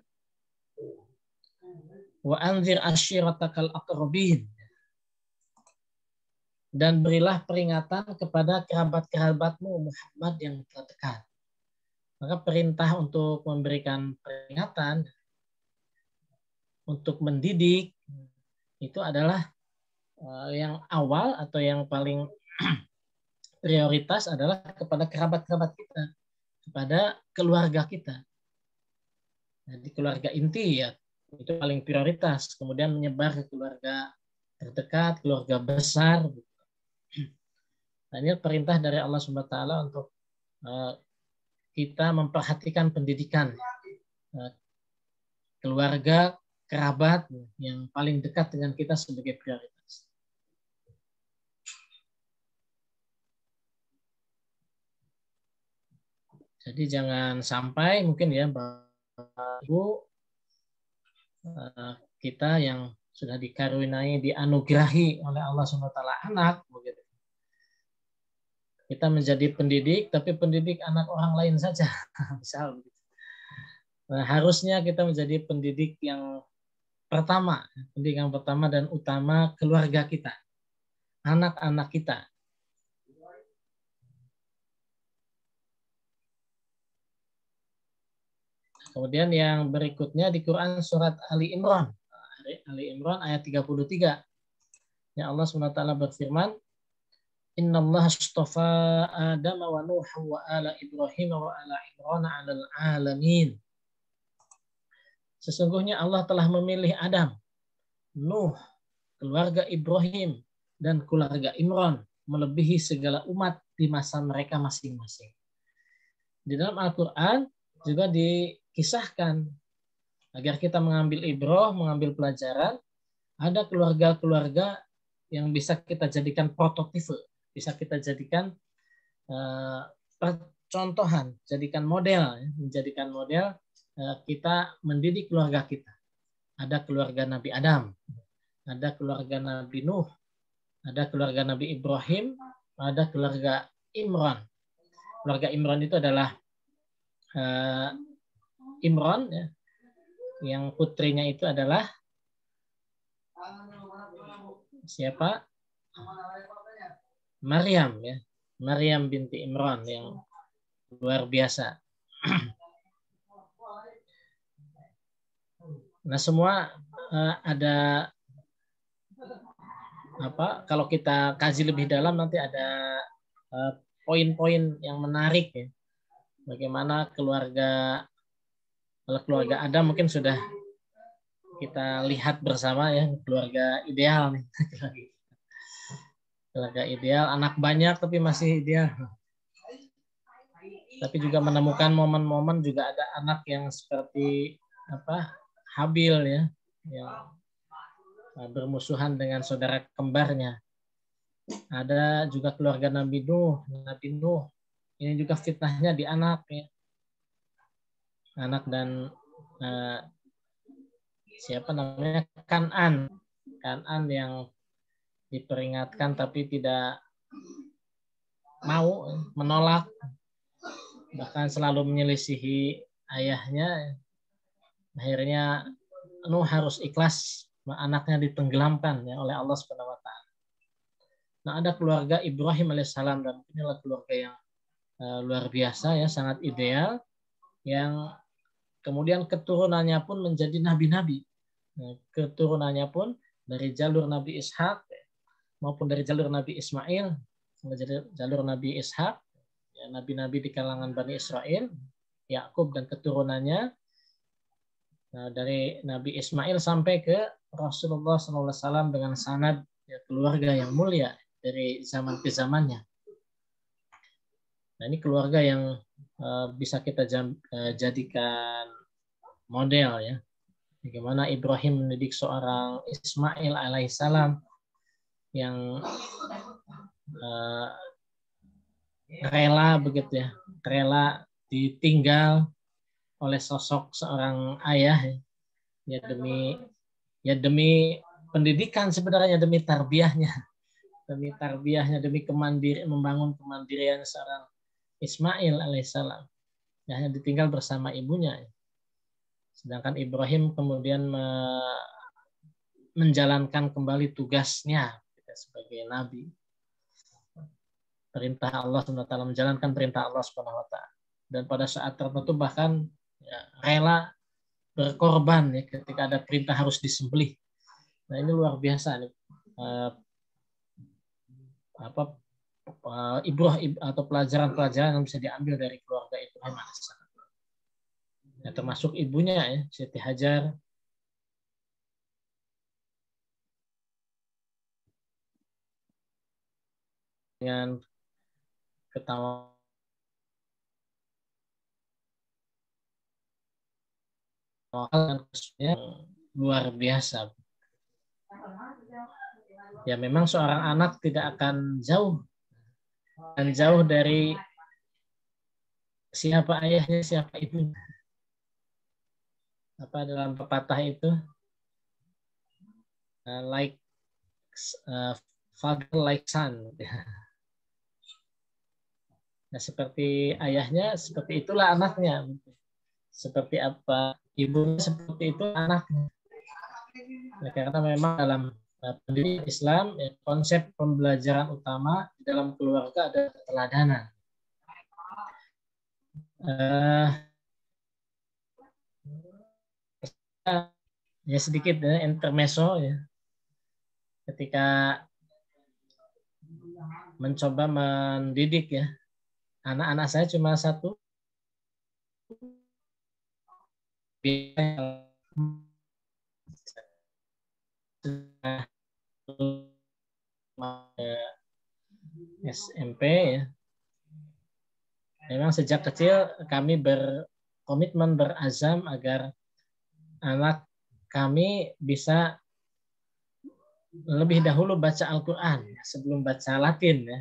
wa anzir ashiratakal aqrabin, dan berilah peringatan kepada kerabat-kerabatmu Muhammad yang terdekat. Maka perintah untuk memberikan peringatan, untuk mendidik, itu adalah yang awal atau yang paling prioritas adalah kepada kerabat-kerabat kita, kepada keluarga kita. Jadi keluarga inti ya, itu paling prioritas. Kemudian menyebar ke keluarga terdekat, keluarga besar. Nah, ini perintah dari Allah SWT untuk kita memperhatikan pendidikan keluarga, kerabat yang paling dekat dengan kita sebagai prioritas. Jadi jangan sampai mungkin ya Bapak Ibu kita yang sudah dikaruniai, dianugerahi oleh Allah SWT anak, begitu. Kita menjadi pendidik, tapi pendidik anak orang lain saja. Misal begitu. Nah, harusnya kita menjadi pendidik yang pertama, pendidik yang pertama dan utama keluarga kita, anak-anak kita. Kemudian yang berikutnya di Quran surat Ali Imran. Ali Imran ayat 33. Ya Allah SWT berfirman, Innallaha astafa Adam wa Nuh wa ala Ibrahim wa ala Imran 'alal 'alamin. Sesungguhnya Allah telah memilih Adam, Nuh, keluarga Ibrahim, dan keluarga Imran melebihi segala umat di masa mereka masing-masing. Di dalam Al-Quran juga dikisahkan agar kita mengambil ibrah, mengambil pelajaran, ada keluarga-keluarga yang bisa kita jadikan prototipe, bisa kita jadikan percontohan, jadikan model, menjadikan model kita mendidik keluarga kita. Ada keluarga Nabi Adam, ada keluarga Nabi Nuh, ada keluarga Nabi Ibrahim, ada keluarga Imran. Keluarga Imran itu adalah Imran ya, yang putrinya itu adalah siapa? Maryam ya, Maryam binti Imran yang luar biasa. Nah, semua ada apa? Kalau kita kaji lebih dalam nanti ada poin-poin yang menarik ya. Bagaimana keluarga, kalau keluarga Adam mungkin sudah kita lihat bersama ya, keluarga ideal nih. Keluarga ideal, anak banyak tapi masih ideal. Tapi juga menemukan momen-momen juga ada anak yang seperti apa? Habil ya, yang bermusuhan dengan saudara kembarnya. Ada juga keluarga Nabi Nuh. Nabi Nuh ini juga fitnahnya di anak ya. Anak dan siapa namanya? Kan'an yang diperingatkan tapi tidak mau, menolak, bahkan selalu menyelisihi ayahnya. Akhirnya Nuh harus ikhlas, anaknya ditenggelamkan ya oleh Allah SWT. Nah, ada keluarga Ibrahim alaihissalam, dan inilah keluarga yang luar biasa ya, sangat ideal, yang kemudian keturunannya pun menjadi nabi-nabi. Nah, keturunannya pun dari jalur Nabi Ishak maupun dari jalur Nabi Ismail, menjadi jalur Nabi Ishak, ya, nabi-nabi di kalangan Bani Israel, Yakub dan keturunannya. Nah, dari Nabi Ismail sampai ke Rasulullah SAW dengan sanad ya, keluarga yang mulia dari zaman ke zamannya. Nah, ini keluarga yang bisa kita jadikan model ya, bagaimana Ibrahim mendidik seorang Ismail alaihissalam yang rela begitu ya, rela ditinggal oleh sosok seorang ayah ya demi pendidikan sebenarnya, demi tarbiyahnya, demi membangun kemandirian seorang Ismail alaihissalam. Ya, hanya ditinggal bersama ibunya. Sedangkan Ibrahim kemudian menjalankan kembali tugasnya sebagai nabi. Perintah Allah SWT, menjalankan perintah Allah SWT. Dan pada saat tertentu bahkan ya, rela berkorban ya, ketika ada perintah harus disembelih. Nah, ini luar biasa nih. Ibrah atau pelajaran-pelajaran yang bisa diambil dari keluarga Ibrahim alaihissalam. Ya, termasuk ibunya ya, Siti Hajar. Dengan ketawa yang luar biasa. Ya memang seorang anak tidak akan jauh dari siapa ayahnya, siapa ibunya. Apa dalam pepatah itu, like father like son. Nah, seperti ayahnya, seperti itulah anaknya. Seperti apa ibunya, seperti itu anaknya. Nah, karena memang dalam pendidikan Islam, ya, konsep pembelajaran utama di dalam keluarga adalah keteladanan. Ya sedikit ya, intermezzo ya. Ketika mencoba mendidik ya, anak-anak saya cuma satu. SMP ya. Memang sejak kecil kami berkomitmen, berazam agar anak kami bisa lebih dahulu baca Al-Quran sebelum baca Latin ya.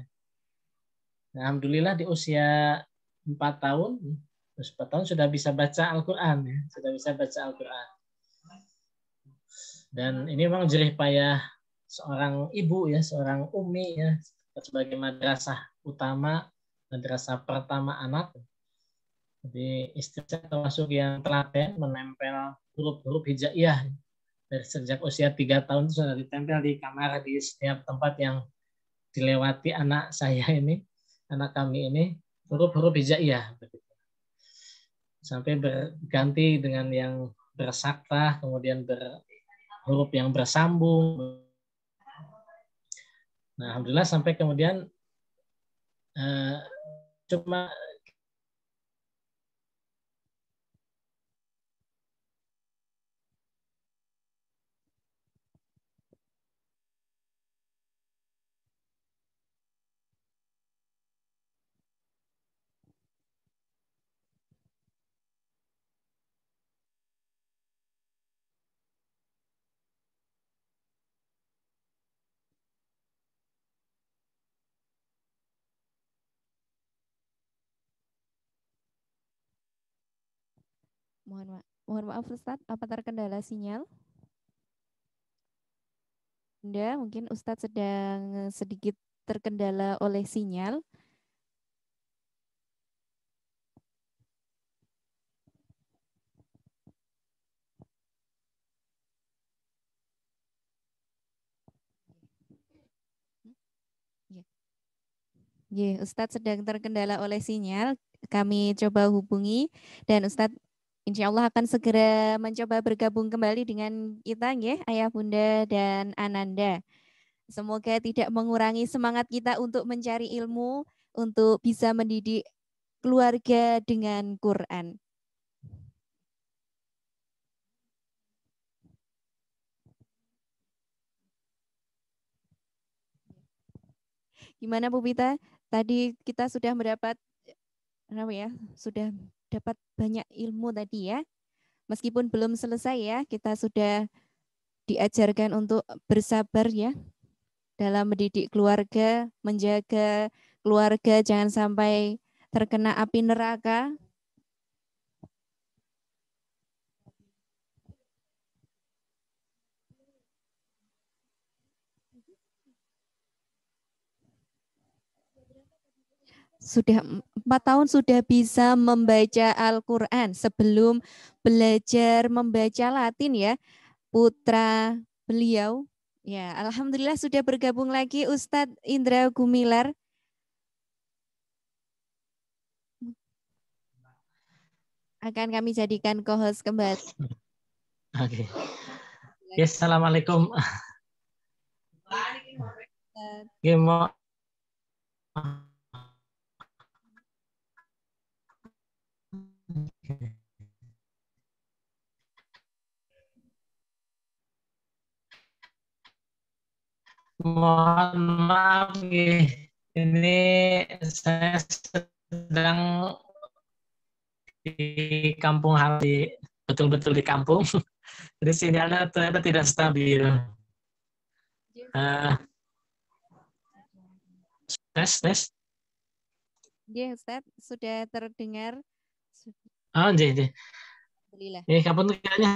Nah, alhamdulillah di usia 4 tahun sudah bisa baca Al-Quran ya. Sudah bisa baca Al-Quran. Dan ini memang jerih payah seorang ibu ya, seorang umi ya, sebagai madrasah utama, madrasah pertama anak. Jadi istri saya termasuk yang telaten menempel huruf-huruf hijaiyah dari sejak usia 3 tahun itu sudah ditempel di kamar, di setiap tempat yang dilewati anak saya ini, anak kami ini, huruf-huruf hijaiyah. Sampai berganti dengan yang bersakrah, kemudian huruf yang bersambung. Nah, alhamdulillah sampai kemudian cuma Mohon maaf Ustadz, apa terkendala sinyal? Bunda, mungkin Ustadz sedang sedikit terkendala oleh sinyal. Ya, Ustadz sedang terkendala oleh sinyal. Kami coba hubungi dan Ustadz insya Allah akan segera mencoba bergabung kembali dengan kita, ya, Ayah Bunda dan Ananda. Semoga tidak mengurangi semangat kita untuk mencari ilmu, untuk bisa mendidik keluarga dengan Quran. Gimana Bu Pita? Tadi kita sudah sudah dapat banyak ilmu tadi ya. Meskipun belum selesai ya, kita sudah diajarkan untuk bersabar ya dalam mendidik keluarga, menjaga keluarga jangan sampai terkena api neraka. Sudah 4 tahun sudah bisa membaca Al-Quran sebelum belajar membaca Latin ya. Putra beliau, ya alhamdulillah sudah bergabung lagi Ustadz Indra Gumilar. Akan kami jadikan co-host kembali. Oke. Yes, assalamualaikum. Gimana? Mohon maaf, ini saya sedang di kampung halaman, betul-betul di kampung. Jadi sinyalnya ternyata tidak stabil. Tes. Ya, Ustaz, sudah terdengar. Oh, jadi. Alhamdulillah. Kapan kayaknya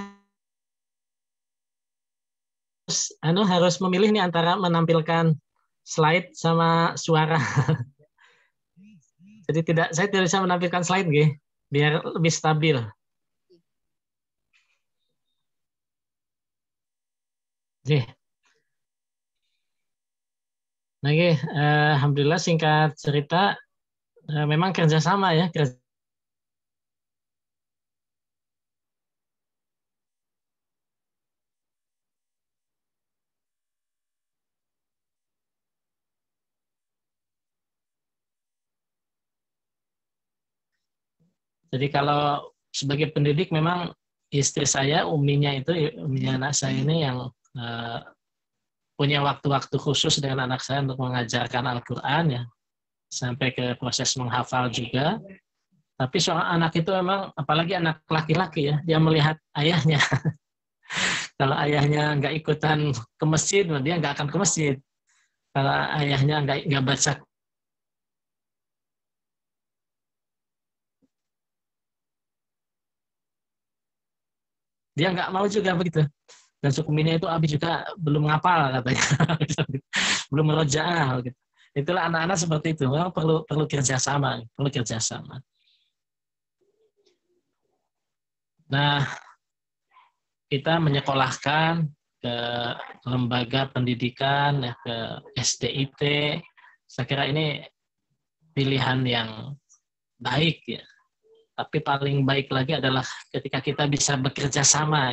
harus memilih nih antara menampilkan slide sama suara. Jadi saya tidak bisa menampilkan slide, biar lebih stabil. Nah, alhamdulillah singkat cerita memang kerjasama ya. Jadi kalau sebagai pendidik memang istri saya, uminya anak saya ini yang punya waktu-waktu khusus dengan anak saya untuk mengajarkan Al-Quran ya, sampai ke proses menghafal juga. Tapi soal anak itu memang, apalagi anak laki-laki ya, dia melihat ayahnya. Kalau ayahnya nggak ikutan ke masjid, dia nggak akan ke masjid. Kalau ayahnya nggak baca dia nggak mau juga begitu. Dan sukuminya itu Abi juga belum ngapal katanya, belum merojaah gitu. Itulah anak-anak seperti itu, memang perlu kerjasama, Nah, kita menyekolahkan ke lembaga pendidikan, ya, ke SDIT. Saya kira ini pilihan yang baik ya. Tapi paling baik lagi adalah ketika kita bisa bekerja sama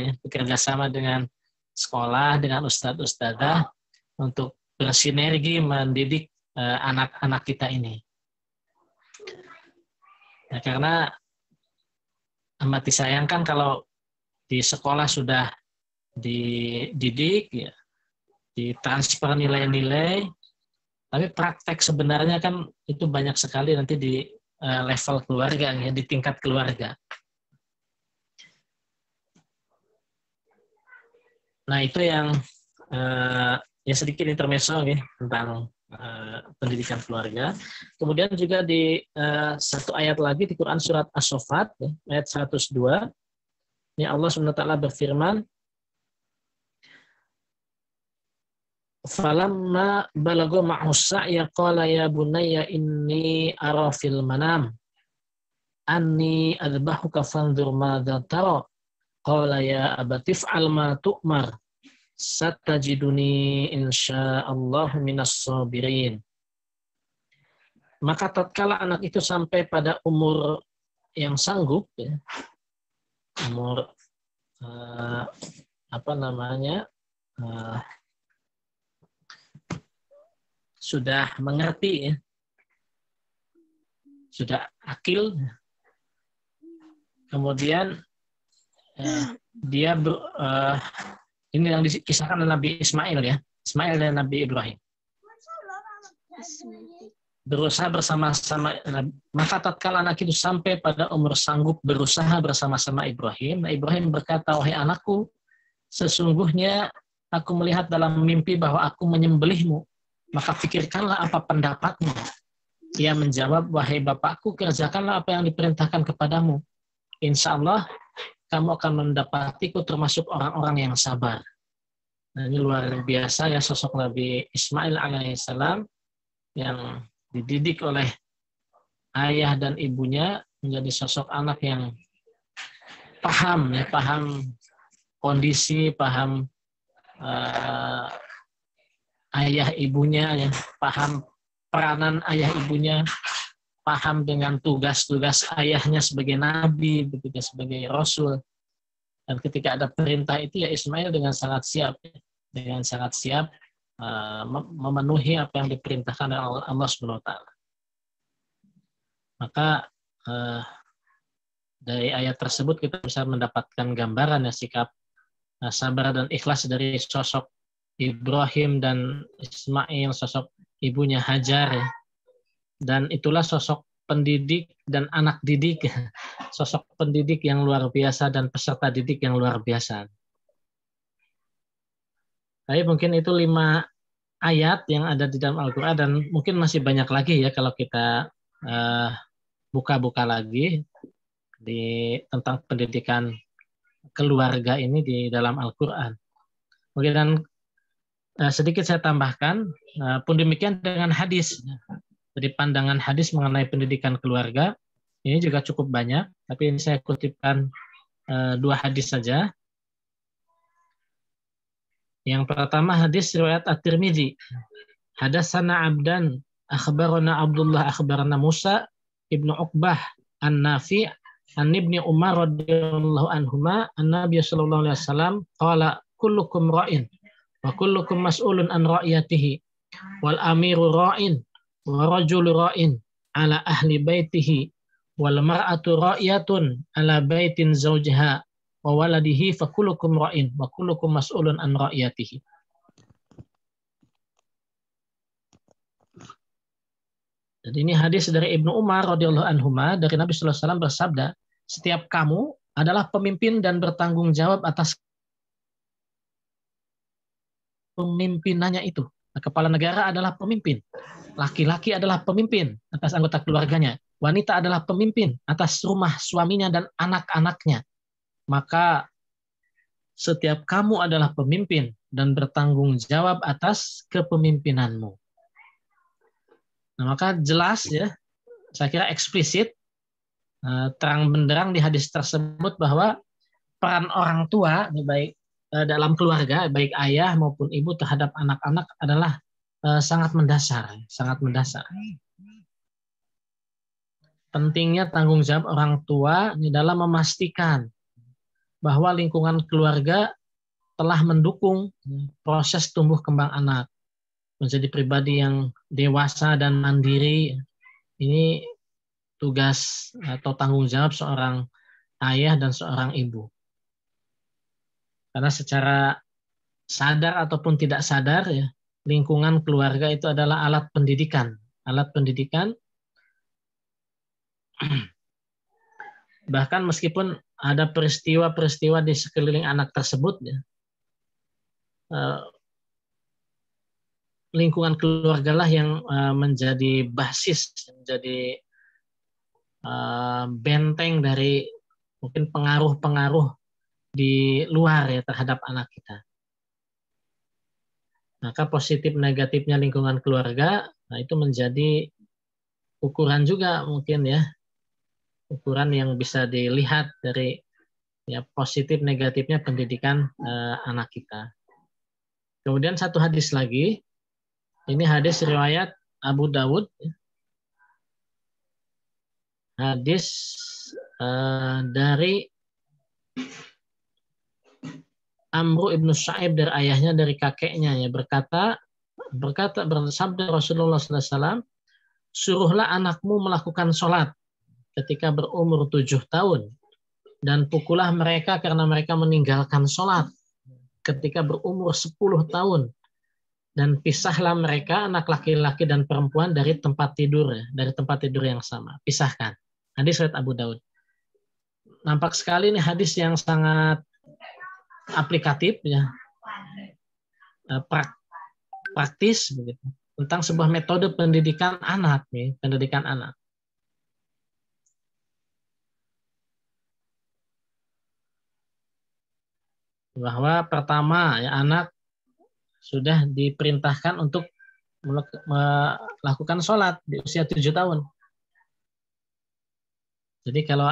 dengan sekolah, dengan ustadz-ustadzah untuk bersinergi mendidik anak-anak kita ini. Ya, karena amat disayangkan kalau di sekolah sudah dididik, ya, ditransfer nilai-nilai, tapi praktek sebenarnya kan itu banyak sekali nanti di level keluarga, ya, di tingkat keluarga. Nah, itu yang ya sedikit intermezzo ya, tentang pendidikan keluarga. Kemudian juga di satu ayat lagi di Quran surat As-Saffat, ya, ayat 102, ini Allah SWT berfirman, falamma balagu ma'usa ya qala ya bunayya inni ara fil manam anni adbahuka fanzur madza tara qala ya abati fa'al ma tu'mar satajiduni insyaallah minas sabirin. Maka tatkala anak itu sampai pada umur yang sanggup ya, umur sudah mengerti ya, sudah akil, kemudian dia ini yang dikisahkan oleh Nabi Ismail ya, Ismail dan Nabi Ibrahim. berusaha bersama-sama. Maka tatkala anak itu sampai pada umur sanggup berusaha bersama-sama Ibrahim, Ibrahim berkata, wahai anakku, sesungguhnya aku melihat dalam mimpi bahwa aku menyembelihmu, maka pikirkanlah apa pendapatmu. Ia menjawab, wahai bapakku, kerjakanlah apa yang diperintahkan kepadamu. Insya Allah kamu akan mendapatiku termasuk orang-orang yang sabar. Nah, ini luar biasa ya sosok Nabi Ismail alaihissalam yang dididik oleh ayah dan ibunya menjadi sosok anak yang paham kondisi, paham ayah ibunya, ya, paham peranan ayah ibunya, paham dengan tugas-tugas ayahnya sebagai nabi, begitu sebagai rasul. Dan ketika ada perintah itu ya Ismail dengan sangat siap memenuhi apa yang diperintahkan oleh Allah Subhanahu wa taala. Maka dari ayat tersebut kita bisa mendapatkan gambaran ya sikap sabar dan ikhlas dari sosok Ibrahim dan Ismail, sosok ibunya Hajar ya. Dan itulah sosok pendidik dan anak didik, sosok pendidik yang luar biasa dan peserta didik yang luar biasa. Tapi mungkin itu 5 ayat yang ada di dalam Al-Quran dan mungkin masih banyak lagi ya kalau kita buka-buka lagi tentang pendidikan keluarga ini di dalam Al-Quran. Oke, dan sedikit saya tambahkan, pun demikian dengan hadis. Jadi pandangan hadis mengenai pendidikan keluarga ini juga cukup banyak, tapi ini saya kutipkan 2 hadis saja. Yang pertama hadis riwayat At-Tirmidzi. Hadatsana Abdan akhbarana Abdullah akhbarana Musa ibnu Uqbah an-Nafi' an Ibni Umar radhiyallahu anhuma an-Nabiy sallallahu alaihi wasallam qala kullukum ra'in wa kullukum mas'ulun an ra'iyatihi wal amiru ra'in wa rajulu ra'in ala ahli baitihi wal mar'atu ra'iyatun ala baitin zawjiha wa waladihi fa kullukum ra'in wa kullukum mas'ulun an ra'iyatihi. Jadi ini hadis dari Ibnu Umar radhiyallahu anhuma dari Nabi sallallahu alaihi wasallam bersabda, setiap kamu adalah pemimpin dan bertanggung jawab atas pemimpinannya itu. Nah, kepala negara adalah pemimpin. Laki-laki adalah pemimpin atas anggota keluarganya. Wanita adalah pemimpin atas rumah suaminya dan anak-anaknya. Maka setiap kamu adalah pemimpin dan bertanggung jawab atas kepemimpinanmu. Nah, maka jelas ya, saya kira eksplisit, terang benderang di hadis tersebut bahwa peran orang tua, baik dalam keluarga, baik ayah maupun ibu terhadap anak-anak adalah sangat mendasar, sangat mendasar. Pentingnya tanggung jawab orang tua di dalam memastikan bahwa lingkungan keluarga telah mendukung proses tumbuh kembang anak menjadi pribadi yang dewasa dan mandiri. Ini tugas atau tanggung jawab seorang ayah dan seorang ibu. Karena secara sadar ataupun tidak sadar ya, lingkungan keluarga itu adalah alat pendidikan. Alat pendidikan bahkan meskipun ada peristiwa-peristiwa di sekeliling anak tersebut, ya, lingkungan keluarga lah yang menjadi basis, menjadi benteng dari mungkin pengaruh-pengaruh di luar ya terhadap anak kita. Maka positif negatifnya lingkungan keluarga, nah itu menjadi ukuran juga mungkin ya, ukuran yang bisa dilihat dari ya positif negatifnya pendidikan anak kita. Kemudian satu hadis lagi, ini hadis riwayat Abu Dawud, hadis dari Amru ibnu Sa'ib dari ayahnya dari kakeknya ya bersabda Rasulullah SAW, suruhlah anakmu melakukan sholat ketika berumur 7 tahun dan pukullah mereka karena mereka meninggalkan sholat ketika berumur 10 tahun dan pisahlah mereka anak laki-laki dan perempuan dari tempat tidur, dari tempat tidur yang sama. Pisahkan. Hadis riwayat Abu Daud. Nampak sekali ini hadis yang sangat aplikatif, ya, praktis begitu, tentang sebuah metode pendidikan anak, nih, pendidikan anak. Bahwa pertama, ya, anak sudah diperintahkan untuk melakukan sholat di usia 7 tahun. Jadi kalau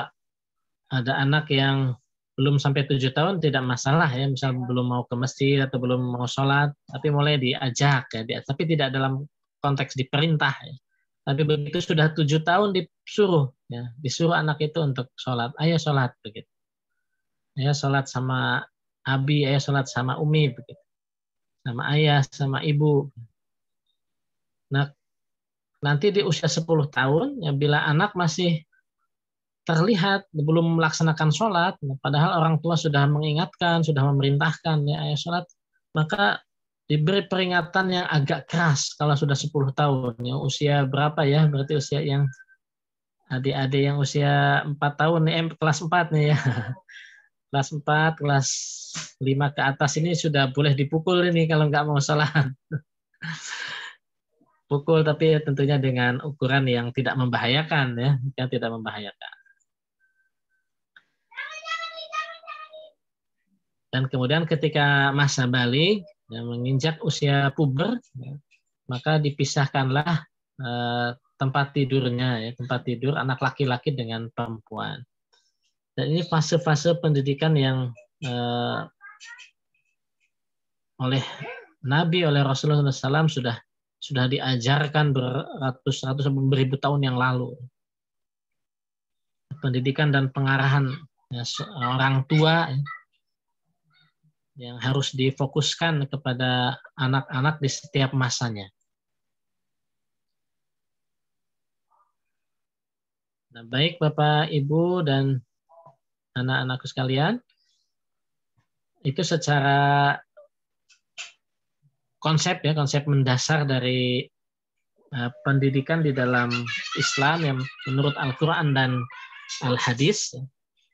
ada anak yang belum sampai 7 tahun tidak masalah, ya, misal belum mau ke masjid atau belum mau sholat, tapi mulai diajak, ya, tapi tidak dalam konteks diperintah, ya. Tapi begitu sudah 7 tahun disuruh, ya, disuruh anak itu untuk sholat, ayo sholat begitu, ayo sholat sama abi, ayo sholat sama umi begitu, sama ayah, sama ibu. Nah, nanti di usia 10 tahun, ya, bila anak masih terlihat belum melaksanakan sholat, padahal orang tua sudah mengingatkan, sudah memerintahkan, ya, ayo sholat, maka diberi peringatan yang agak keras kalau sudah 10 tahun. Ya, usia berapa ya? Berarti usia yang adik-adik yang usia 4 tahun, nih, kelas 4 nih, ya. Kelas 4, kelas 5 ke atas ini sudah boleh dipukul ini kalau nggak mau sholat. Pukul, tapi tentunya dengan ukuran yang tidak membahayakan, ya, yang tidak membahayakan. Dan kemudian ketika masa balik, ya, menginjak usia puber, ya, maka dipisahkanlah tempat tidurnya, ya, tempat tidur anak laki-laki dengan perempuan. Dan ini fase-fase pendidikan yang oleh Nabi, oleh Rasulullah SAW sudah diajarkan beratus-ratus, beribu tahun yang lalu. Pendidikan dan pengarahan, ya, orang tua, ya, yang harus difokuskan kepada anak-anak di setiap masanya. Nah, baik Bapak, Ibu, dan anak-anakku sekalian, itu secara konsep, ya, konsep mendasar dari pendidikan di dalam Islam yang menurut Al-Quran dan Al-Hadis.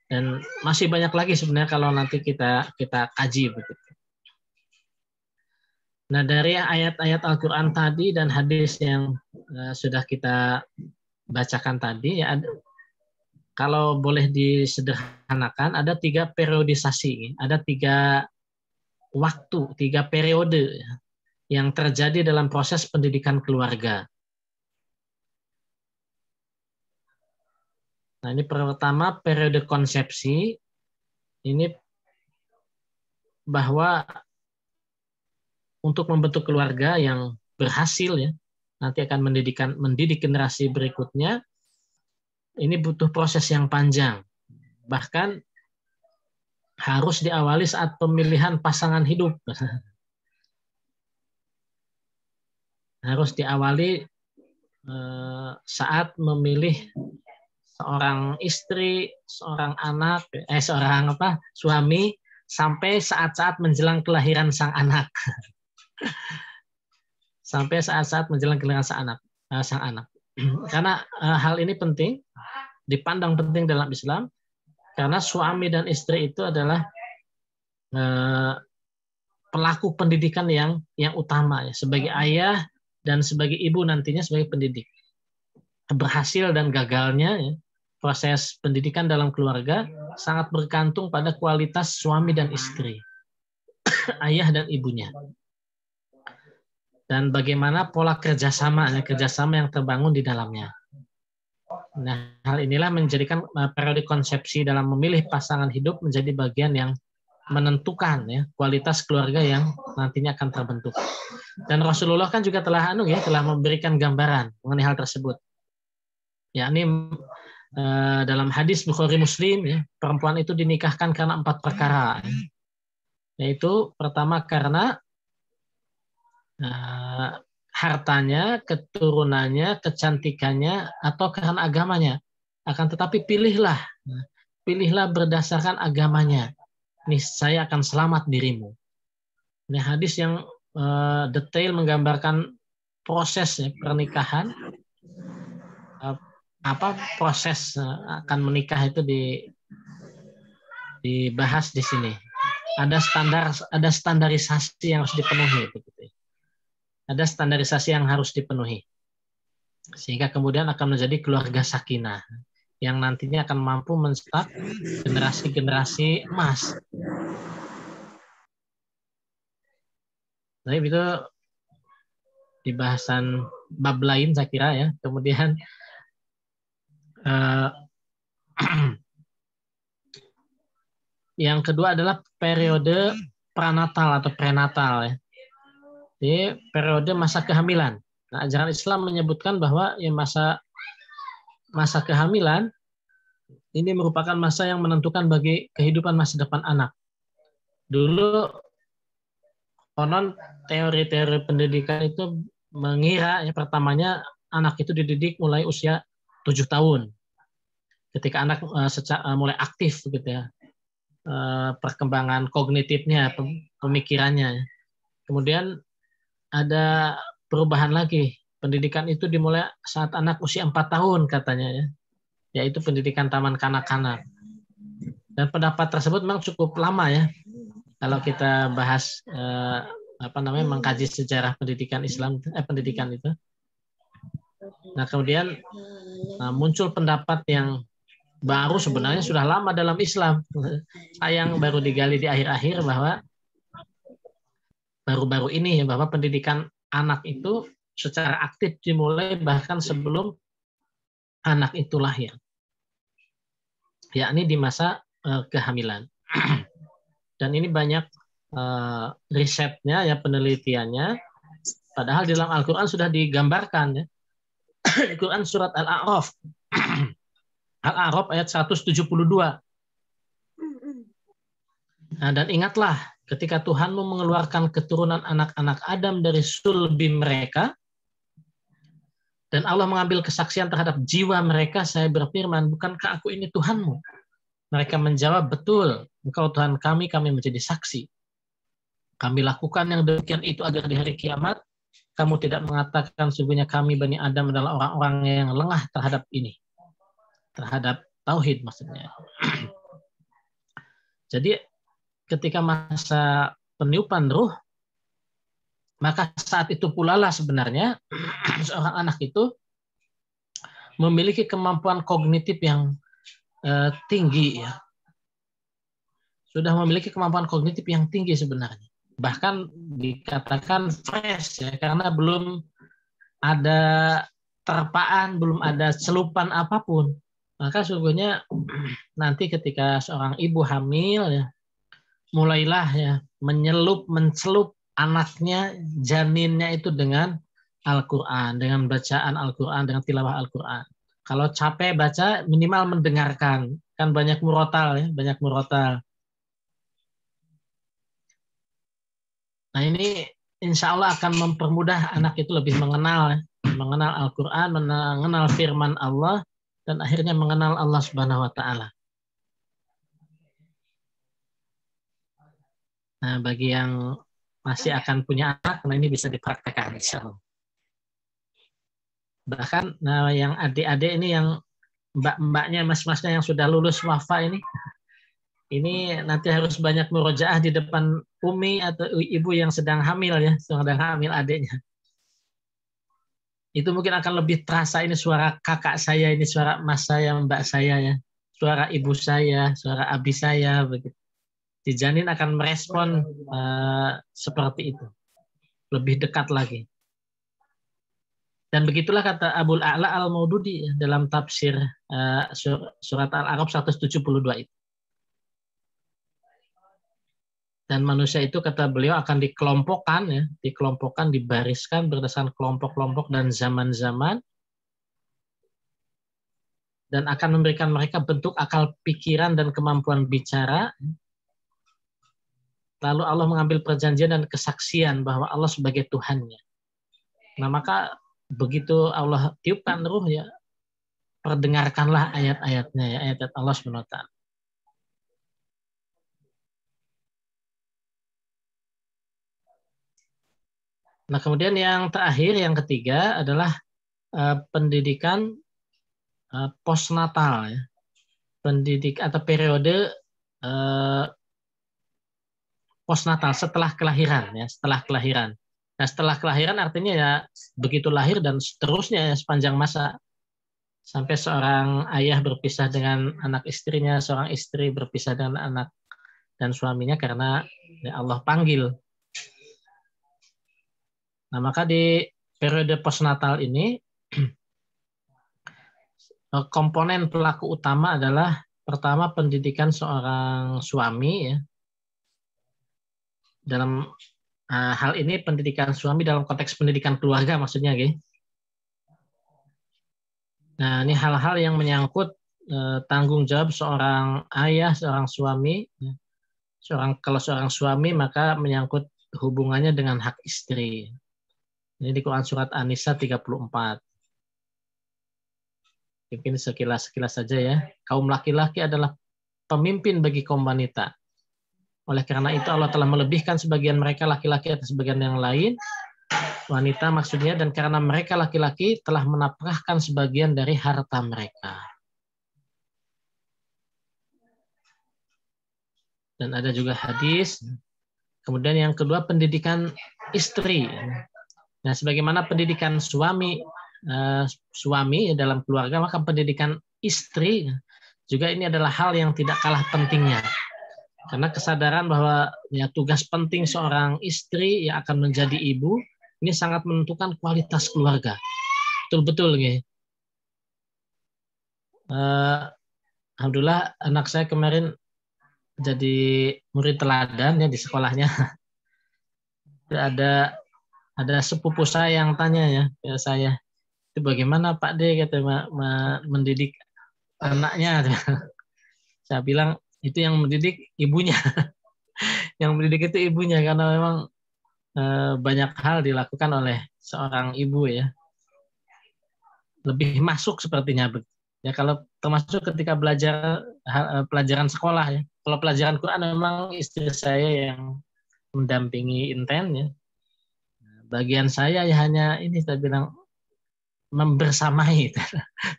Dan masih banyak lagi sebenarnya kalau nanti kita kaji begitu. Nah, dari ayat-ayat Al-Quran tadi dan hadis yang sudah kita bacakan tadi, ya, kalau boleh disederhanakan, ada 3 periodisasi, ada 3 waktu, 3 periode, ya, yang terjadi dalam proses pendidikan keluarga. Nah, ini pertama periode konsepsi, ini bahwa untuk membentuk keluarga yang berhasil, ya, nanti akan mendidik generasi berikutnya, ini butuh proses yang panjang. Bahkan harus diawali saat pemilihan pasangan hidup. Harus diawali saat memilih seorang istri, seorang anak, suami, sampai saat-saat menjelang kelahiran sang anak. Sampai saat-saat menjelang kelahiran sang anak. Karena hal ini penting, dipandang penting dalam Islam, karena suami dan istri itu adalah pelaku pendidikan yang utama, ya, sebagai ayah dan sebagai ibu nantinya sebagai pendidik. Berhasil dan gagalnya, ya, proses pendidikan dalam keluarga sangat bergantung pada kualitas suami dan istri, ayah dan ibunya. Dan bagaimana pola kerjasama yang terbangun di dalamnya. Nah, hal inilah menjadikan periode konsepsi dalam memilih pasangan hidup menjadi bagian yang menentukan, ya, kualitas keluarga yang nantinya akan terbentuk. Dan Rasulullah kan juga telah memberikan gambaran mengenai hal tersebut. Yakni dalam hadis Bukhari Muslim, ya, perempuan itu dinikahkan karena 4 perkara. Yaitu pertama karena hartanya, keturunannya, kecantikannya, atau karena agamanya. Akan tetapi pilihlah berdasarkan agamanya. Niscaya akan selamat dirimu. Ini hadis yang detail menggambarkan proses pernikahan, apa proses akan menikah itu dibahas di sini. Ada standarisasi yang harus dipenuhi, begitu. Ada standarisasi yang harus dipenuhi, sehingga kemudian akan menjadi keluarga sakinah yang nantinya akan mampu mencetak generasi-generasi emas. Nah, itu di bahasan bab lain saya kira ya. Kemudian yang kedua adalah periode pranatal atau prenatal ya. Jadi periode masa kehamilan. Nah, ajaran Islam menyebutkan bahwa ya masa kehamilan ini merupakan masa yang menentukan bagi kehidupan masa depan anak. Dulu konon teori-teori pendidikan itu mengira ya pertamanya anak itu dididik mulai usia 7 tahun. Ketika anak mulai aktif gitu ya. Perkembangan kognitifnya, pemikirannya. Kemudian ada perubahan lagi. Pendidikan itu dimulai saat anak usia 4 tahun katanya ya. Yaitu pendidikan taman kanak-kanak. Dan pendapat tersebut memang cukup lama ya. Kalau kita bahas mengkaji sejarah pendidikan Islam, pendidikan itu. Nah, kemudian muncul pendapat yang baru sebenarnya sudah lama dalam Islam. Sayang baru digali di akhir-akhir bahwa baru-baru ini ya, bahwa pendidikan anak itu secara aktif dimulai bahkan sebelum anak itu lahir. Yakni di masa kehamilan. Dan ini banyak risetnya ya, penelitiannya. Padahal di dalam Al-Qur'an sudah digambarkan ya. Al-Qur'an surat Al-A'raf. Al-A'raf ayat 172. Nah, dan ingatlah ketika Tuhanmu mengeluarkan keturunan anak-anak Adam dari sulbi mereka, dan Allah mengambil kesaksian terhadap jiwa mereka, saya berfirman, bukankah aku ini Tuhanmu? Mereka menjawab, betul, engkau Tuhan kami menjadi saksi. Kami lakukan yang demikian itu agar di hari kiamat, kamu tidak mengatakan sesungguhnya kami Bani Adam adalah orang-orang yang lengah terhadap ini. Terhadap tauhid maksudnya. Jadi ketika masa peniupan ruh, maka saat itu pula lah sebenarnya seorang anak itu memiliki kemampuan kognitif yang tinggi ya. Sudah memiliki kemampuan kognitif yang tinggi sebenarnya. Bahkan dikatakan fresh ya, karena belum ada terpaan, belum ada celupan apapun. Maka sesungguhnya nanti ketika seorang ibu hamil ya, mulailah ya mencelup anaknya, janinnya itu dengan Al-Quran, dengan bacaan Al-Quran, dengan tilawah Al-Quran. Kalau capek baca, minimal mendengarkan. Kan banyak murotal ya, banyak murotal. Nah ini insya Allah akan mempermudah anak itu lebih mengenal Al-Quran, mengenal firman Allah, dan akhirnya mengenal Allah Subhanahu wa Ta'ala. Nah, bagi yang masih akan punya anak, nah ini bisa dipraktekkan insya Allah. Bahkan nah, yang adik-adik ini, yang mbak-mbaknya, mas-masnya yang sudah lulus wafa ini nanti harus banyak murojaah di depan umi atau ibu yang sedang hamil ya, sedang hamil adiknya. Itu mungkin akan lebih terasa, ini suara kakak saya, ini suara mas saya, mbak saya ya, suara ibu saya, suara abi saya, begitu. Si janin akan merespon seperti itu, lebih dekat lagi. Dan begitulah kata Abul A'la Al-Maududi dalam tafsir surat Al-A'raf 172 itu. Dan manusia itu kata beliau akan dikelompokkan ya, dibariskan berdasarkan kelompok-kelompok dan zaman-zaman, dan akan memberikan mereka bentuk akal pikiran dan kemampuan bicara. Lalu Allah mengambil perjanjian dan kesaksian bahwa Allah sebagai Tuhannya. Nah, maka begitu Allah tiupkan ruh ya, perdengarkanlah ayat-ayatnya ya, ayat Allah SWT. Nah, kemudian yang terakhir, yang ketiga adalah pendidikan postnatal, ya. Pendidik atau periode postnatal setelah kelahiran, ya, setelah kelahiran. Nah, setelah kelahiran artinya ya begitu lahir dan seterusnya ya, sepanjang masa sampai seorang ayah berpisah dengan anak istrinya, seorang istri berpisah dengan anak dan suaminya karena ya Allah panggil. Nah, maka di periode postnatal ini komponen pelaku utama adalah pertama pendidikan seorang suami, ya. Dalam hal ini pendidikan suami dalam konteks pendidikan keluarga maksudnya, gitu. Nah, ini hal-hal yang menyangkut tanggung jawab seorang ayah, seorang suami. Kalau seorang suami maka menyangkut hubungannya dengan hak istri. Ini di Quran surat An-Nisa 34. Mungkin sekilas saja ya. Kaum laki-laki adalah pemimpin bagi kaum wanita. Oleh karena itu Allah telah melebihkan sebagian mereka laki-laki atas sebagian yang lain, wanita maksudnya, dan karena mereka laki-laki telah menafkahkan sebagian dari harta mereka. Dan ada juga hadis. Kemudian yang kedua pendidikan istri. Nah, sebagaimana pendidikan suami dalam keluarga, maka pendidikan istri juga ini adalah hal yang tidak kalah pentingnya. Karena kesadaran bahwa ya tugas penting seorang istri yang akan menjadi ibu ini sangat menentukan kualitas keluarga. Betul-betul gitu. Alhamdulillah anak saya kemarin jadi murid teladan ya di sekolahnya. Ada sepupu saya yang tanya ya ke saya, itu bagaimana Pak D kata mendidik anaknya. Saya bilang itu yang mendidik ibunya. Yang mendidik itu ibunya karena memang banyak hal dilakukan oleh seorang ibu ya. Lebih masuk sepertinya. Ya kalau termasuk ketika belajar pelajaran sekolah ya. Kalau pelajaran Quran memang istri saya yang mendampingi intens ya. Bagian saya ya hanya ini saya bilang membersamai,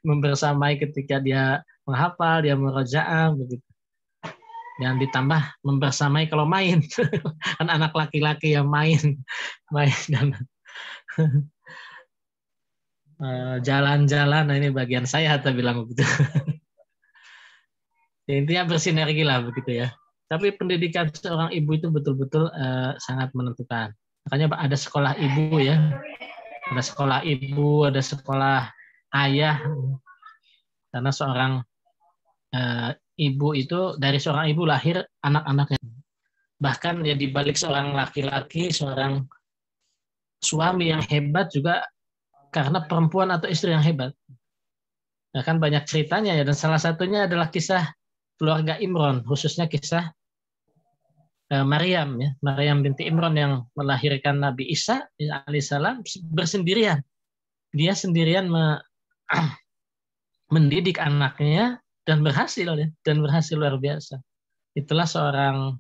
membersamai ketika dia menghafal, dia murojaah begitu. Dan ditambah membersamai kalau main, kan anak laki-laki yang main dan jalan-jalan. Nah ini bagian saya, saya bilang begitu. Ya, intinya bersinergi lah begitu ya. Tapi pendidikan seorang ibu itu betul-betul sangat menentukan. Makanya ada sekolah ibu ya, ada sekolah ibu, ada sekolah ayah. Karena seorang ibu itu dari seorang ibu lahir anak-anaknya. Bahkan ya di balik seorang laki-laki, seorang suami yang hebat juga karena perempuan atau istri yang hebat. Nah, kan banyak ceritanya ya, dan salah satunya adalah kisah keluarga Imran, khususnya kisah Maryam ya, Maryam binti Imran yang melahirkan Nabi Isa alaihissalam bersendirian. Dia sendirian mendidik anaknya dan berhasil ya, dan berhasil luar biasa. Itulah seorang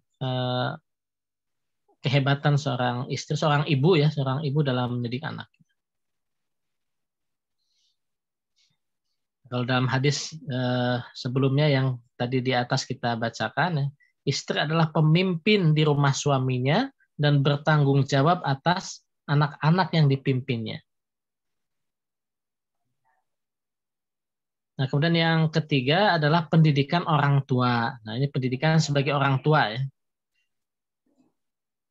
kehebatan seorang istri, seorang ibu ya, seorang ibu dalam mendidik anak. Kalau dalam hadis sebelumnya yang tadi di atas kita bacakan, ya, istri adalah pemimpin di rumah suaminya dan bertanggung jawab atas anak-anak yang dipimpinnya. Nah, kemudian yang ketiga adalah pendidikan orang tua. Nah, ini pendidikan sebagai orang tua ya.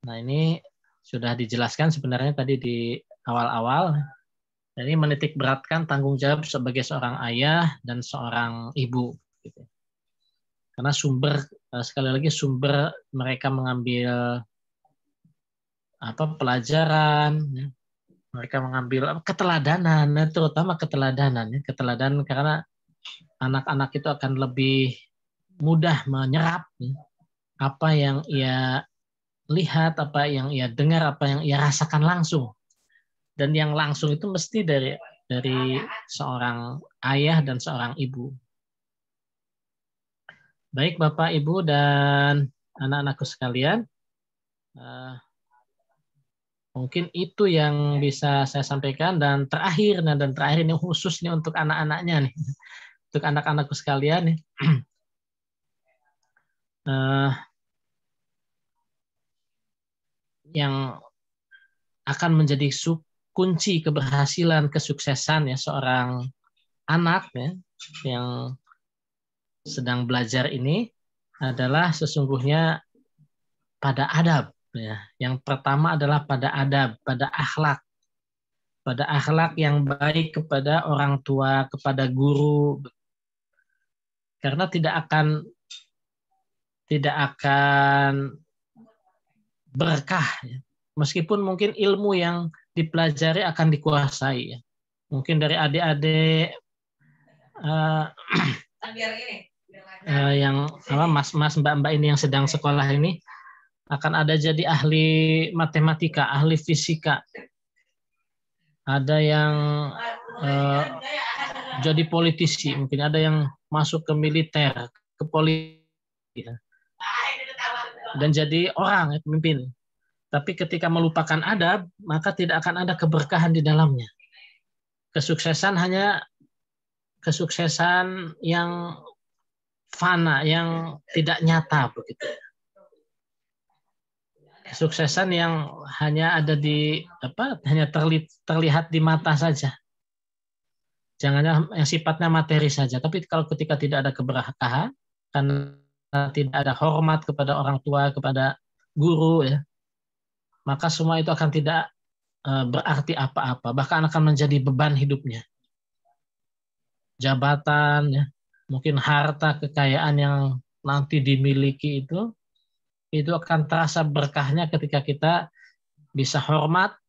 Nah, ini sudah dijelaskan sebenarnya tadi di awal-awal. Ini menitik beratkan tanggung jawab sebagai seorang ayah dan seorang ibu. Gitu. Karena sekali lagi sumber mereka mengambil pelajaran, ya. Mereka mengambil keteladanan, terutama keteladanan. Ya. Keteladanan karena anak-anak itu akan lebih mudah menyerap ya, apa yang ia lihat, apa yang ia dengar, apa yang ia rasakan langsung. Dan yang langsung itu mesti dari seorang ayah dan seorang ibu. Baik Bapak, Ibu, dan anak-anakku sekalian, Mungkin itu yang bisa saya sampaikan. Dan terakhir ini khusus nih untuk anak-anaknya nih, untuk anak-anakku sekalian nih. Yang akan menjadi kunci keberhasilan, kesuksesan ya seorang anak ya yang sedang belajar ini adalah sesungguhnya pada adab ya. Yang pertama adalah pada adab, pada akhlak yang baik kepada orang tua, kepada guru. Karena tidak akan berkah ya. Meskipun mungkin ilmu yang dipelajari akan dikuasai ya. Mungkin dari adik-adik yang mas-mas mbak-mbak ini yang sedang sekolah ini akan ada jadi ahli matematika, ahli fisika. Ada yang jadi politisi, mungkin ada yang masuk ke militer, ke polisi, dan jadi orang pemimpin. Tapi ketika melupakan adab, maka tidak akan ada keberkahan di dalamnya. Kesuksesan hanya kesuksesan yang fana, yang tidak nyata begitu. Kesuksesan yang hanya ada hanya terlihat di mata saja. Jangan yang sifatnya materi saja. Tapi kalau ketika tidak ada keberkahan, karena tidak ada hormat kepada orang tua, kepada guru ya, maka semua itu akan tidak berarti apa-apa. Bahkan akan menjadi beban hidupnya. Jabatan ya, mungkin harta kekayaan yang nanti dimiliki itu akan terasa berkahnya ketika kita bisa hormat,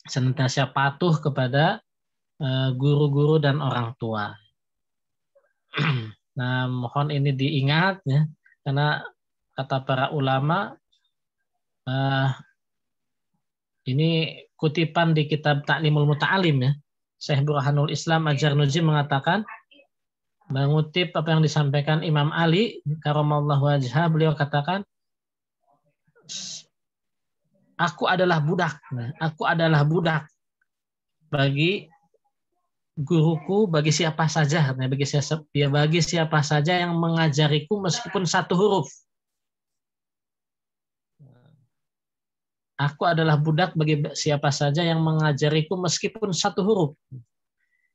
senantiasa patuh kepada guru-guru dan orang tua. Nah, mohon ini diingat ya, karena kata para ulama, ini kutipan di kitab Ta'limul Muta'alim ya, Syekh Burhanul Islam Adz-Dzarnuji mengatakan, mengutip apa yang disampaikan Imam Ali karamallahu wajhah, beliau katakan, aku adalah budak bagi guruku, bagi siapa saja, bagi siapa saja yang mengajariku meskipun satu huruf. Aku adalah budak bagi siapa saja yang mengajariku meskipun satu huruf.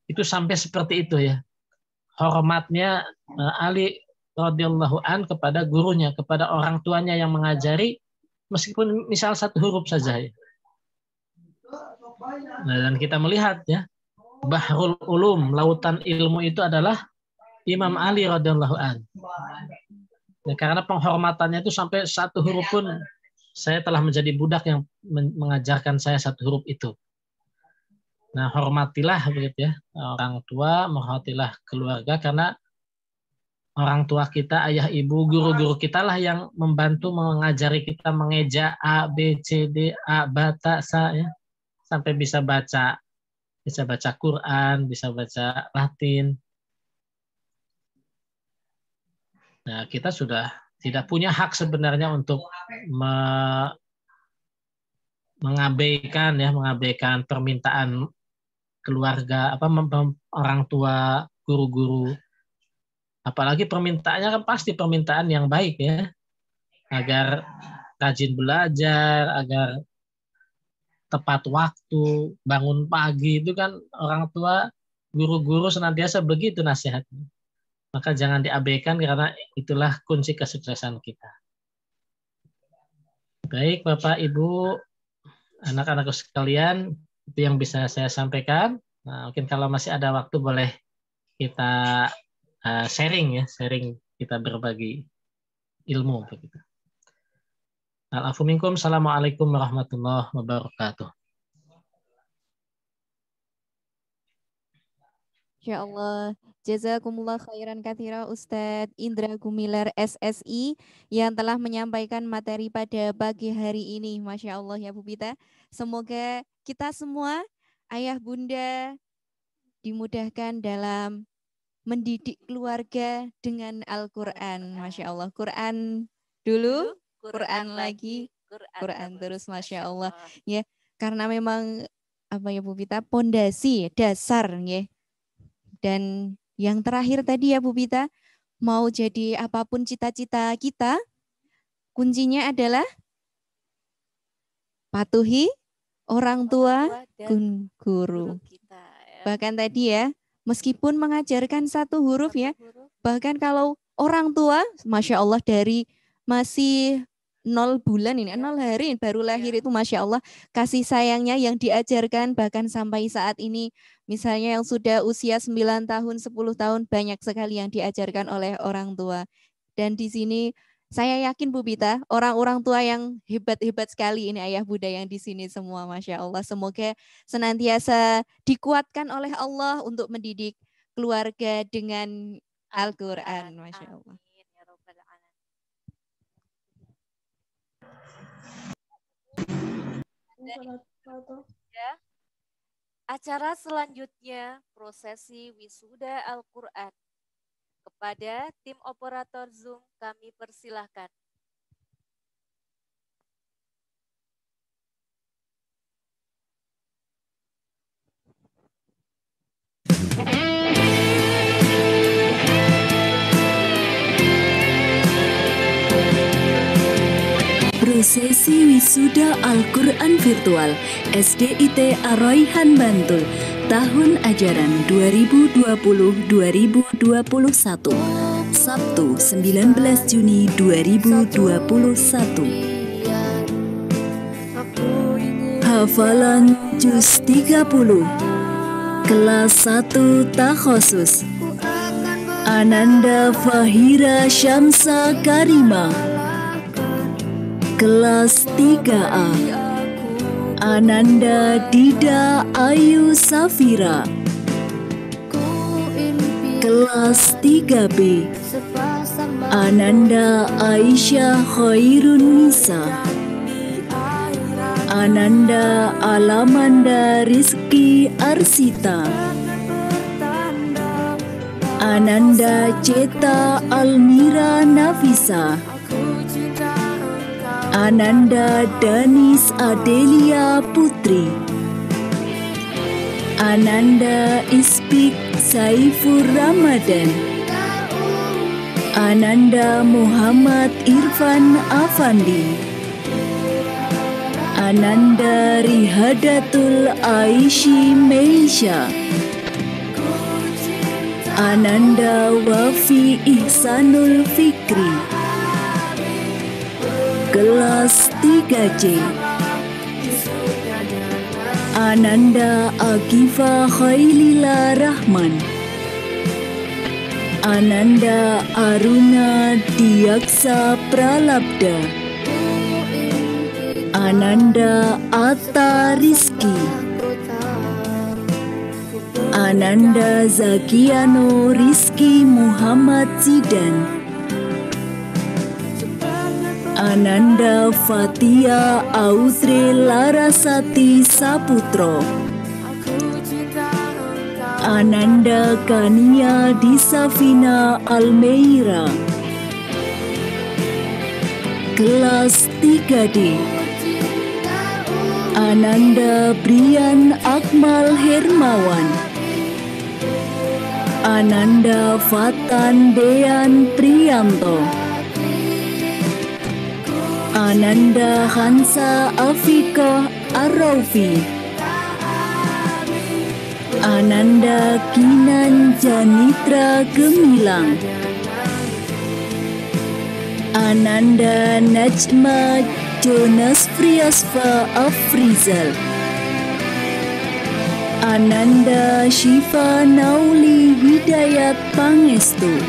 Itu sampai seperti itu ya. Hormatnya Ali radhiyallahu an kepada gurunya, kepada orang tuanya yang mengajari meskipun misal satu huruf saja ya. Nah, dan kita melihat ya, Bahrul Ulum, lautan ilmu itu adalah Imam Ali radhiyallahu an. Ya, karena penghormatannya itu sampai satu huruf pun, saya telah menjadi budak yang mengajarkan saya satu huruf itu. Nah, hormatilah begitu ya orang tua, hormatilah keluarga, karena orang tua kita, ayah ibu, guru-guru kita lah yang membantu mengajari kita mengeja A, B, C, D, A, bata, sa ya, sampai bisa baca Quran, bisa baca Latin. Nah, kita sudah tidak punya hak sebenarnya untuk mengabaikan permintaan keluarga, orang tua, guru-guru. Apalagi permintaannya kan pasti permintaan yang baik ya, agar rajin belajar, agar tepat waktu, bangun pagi, itu kan orang tua, guru-guru senantiasa begitu nasihatnya. Maka jangan diabaikan karena itulah kunci kesuksesan kita. Baik Bapak Ibu, anak-anakku sekalian, itu yang bisa saya sampaikan. Nah, mungkin kalau masih ada waktu boleh kita sharing kita berbagi ilmu begitu. Al-afu minkum, assalamualaikum warahmatullahi wabarakatuh. Insya Allah, jazakumullah khairan katsira Ustadz Indra Gumilar SSI yang telah menyampaikan materi pada pagi hari ini. Masya Allah ya Bu Pita. Semoga kita semua, ayah bunda, dimudahkan dalam mendidik keluarga dengan Al-Quran. Masya Allah, Quran dulu, Quran lagi, Quran terus, Masya Allah. Ya, karena memang apa ya Bu Pita, pondasi dasar ya. Dan yang terakhir tadi ya Bu Pita, mau jadi apapun cita-cita kita, kuncinya adalah patuhi orang tua dan guru kita. Ya. Bahkan tadi ya, meskipun mengajarkan satu huruf ya, bahkan kalau orang tua, Masya Allah dari masih 0 bulan ini, 0 hari baru lahir itu Masya Allah, kasih sayangnya yang diajarkan bahkan sampai saat ini, misalnya yang sudah usia 9 tahun, 10 tahun, banyak sekali yang diajarkan oleh orang tua. Dan di sini saya yakin Bu Pita, orang-orang tua yang hebat-hebat sekali ini ayah bunda yang di sini semua, Masya Allah. Semoga senantiasa dikuatkan oleh Allah untuk mendidik keluarga dengan Al-Quran, Masya Allah. Ya. Acara selanjutnya prosesi wisuda Al-Quran. Kepada tim operator Zoom kami persilahkan. Prosesi wisuda Al-Quran virtual SDIT Ar-Raihan Bantul tahun ajaran 2020-2021 Sabtu 19 Juni 2021. Hafalan Juz 30 Kelas 1 Takhosus Ananda Fahira Syamsa Karima. Kelas 3A Ananda Dida Ayu Safira. Kelas 3B Ananda Aisyah Khairun Nisa. Ananda Alamanda Rizki Arsita. Ananda Ceta Almira Nafisa. Ananda Danis Adelia Putri. Ananda Ispik Saifur Ramadan. Ananda Muhammad Irfan Afandi. Ananda Rihadatul Aishi Meisha. Ananda Wafi Ihsanul Fikri. Kelas 3C Ananda Agifa Khailila Rahman. Ananda Aruna Diaksa Pralabda. Ananda Atta Rizki. Ananda Zakiano Rizki Muhammad Zidan. Ananda Fatia Audrey Larasati Saputro. Ananda Kania Disafina Almeira. Kelas 3D Ananda Brian Akmal Hermawan. Ananda Fatan Dean Priyanto. Ananda Hansa Afika Araufi. Ananda Kinan Janitra Gemilang. Ananda Najma Jonas Friasfa Afrizal. Ananda Shifa Nauli Hidayat Pangestu.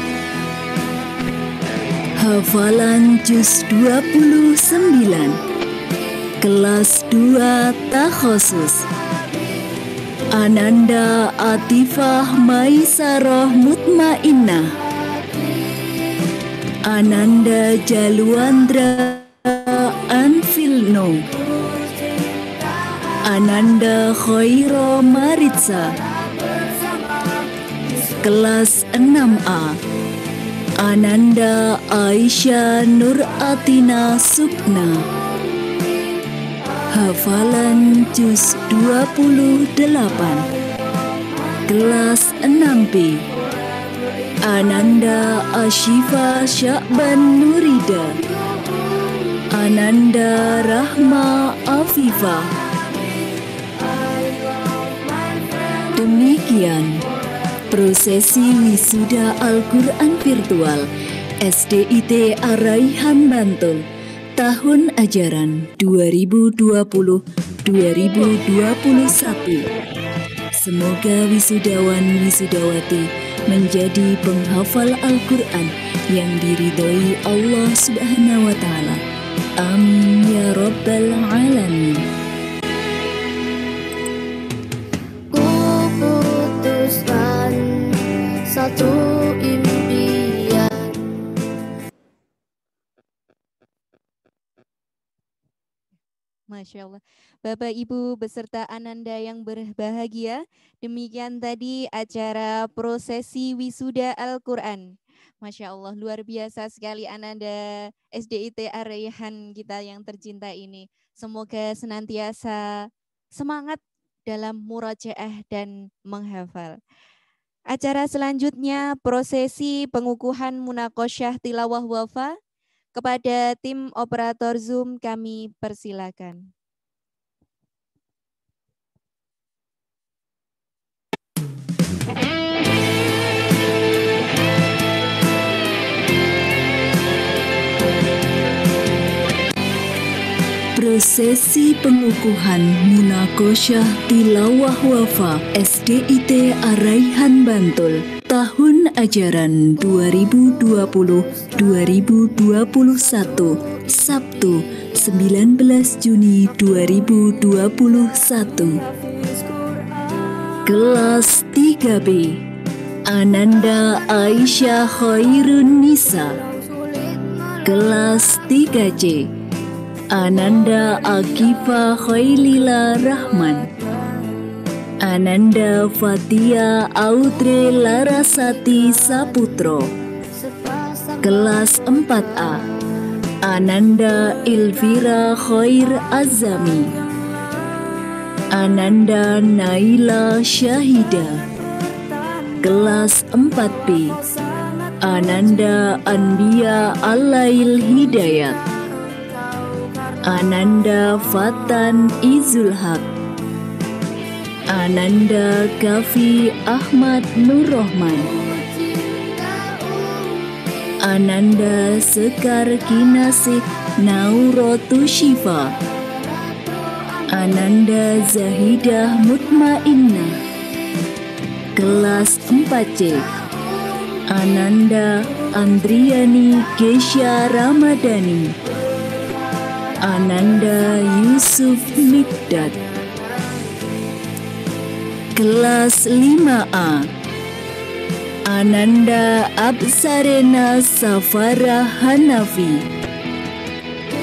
Hafalan Juz 29 Kelas 2 Takhosus Ananda Atifah Maisarah Mutmainnah. Ananda Jaluandra Anfilno. Ananda Khaira Maritza. Kelas 6A Ananda Aisyah Nur Atina Sukna. Hafalan Juz 28 Kelas 6B Ananda Ashifa Syakban Nurida, Ananda Rahma Afifah. Demikian prosesi wisuda Al-Quran virtual SDIT Araihan Bantul tahun ajaran 2020-2021. Semoga wisudawan-wisudawati menjadi penghafal Al-Quran yang diridhoi Allah Subhanahu wa Ta'ala. Amin ya Rabbal Alamin. Kuputuskan satu impian. Masya Allah. Bapak Ibu beserta Ananda yang berbahagia, demikian tadi acara prosesi wisuda Al-Quran. Masya Allah, luar biasa sekali Ananda SDIT Araihan kita yang tercinta ini. Semoga senantiasa semangat dalam murajaah dan menghafal. Acara selanjutnya prosesi pengukuhan munakosyah tilawah wafa. Kepada tim operator Zoom kami persilakan. Prosesi pengukuhan munakosyah tilawah wafa SDIT Araihan Bantul tahun ajaran 2020-2021 Sabtu 19 Juni 2021. Kelas 3B Ananda Aisyah Khairun Nisa. Kelas 3C Ananda Akifa Khailila Rahman, Ananda Fatia Audrey Larasati Saputro. Kelas 4A Ananda Ilvira Khair Azami, Ananda Naila Syahida. Kelas 4B Ananda Anbiya Alail Hidayat, Ananda Fatan Izulhaq, Ananda Kafi Ahmad Nurrohman, Ananda Sekar Kinasih Naurotu Syifa, Ananda Zahidah Mutmainnah. Kelas 4C Ananda Andriani Gesya Ramadhani, Ananda Yusuf Mikdad. Kelas 5A Ananda Absarena Safara Hanafi,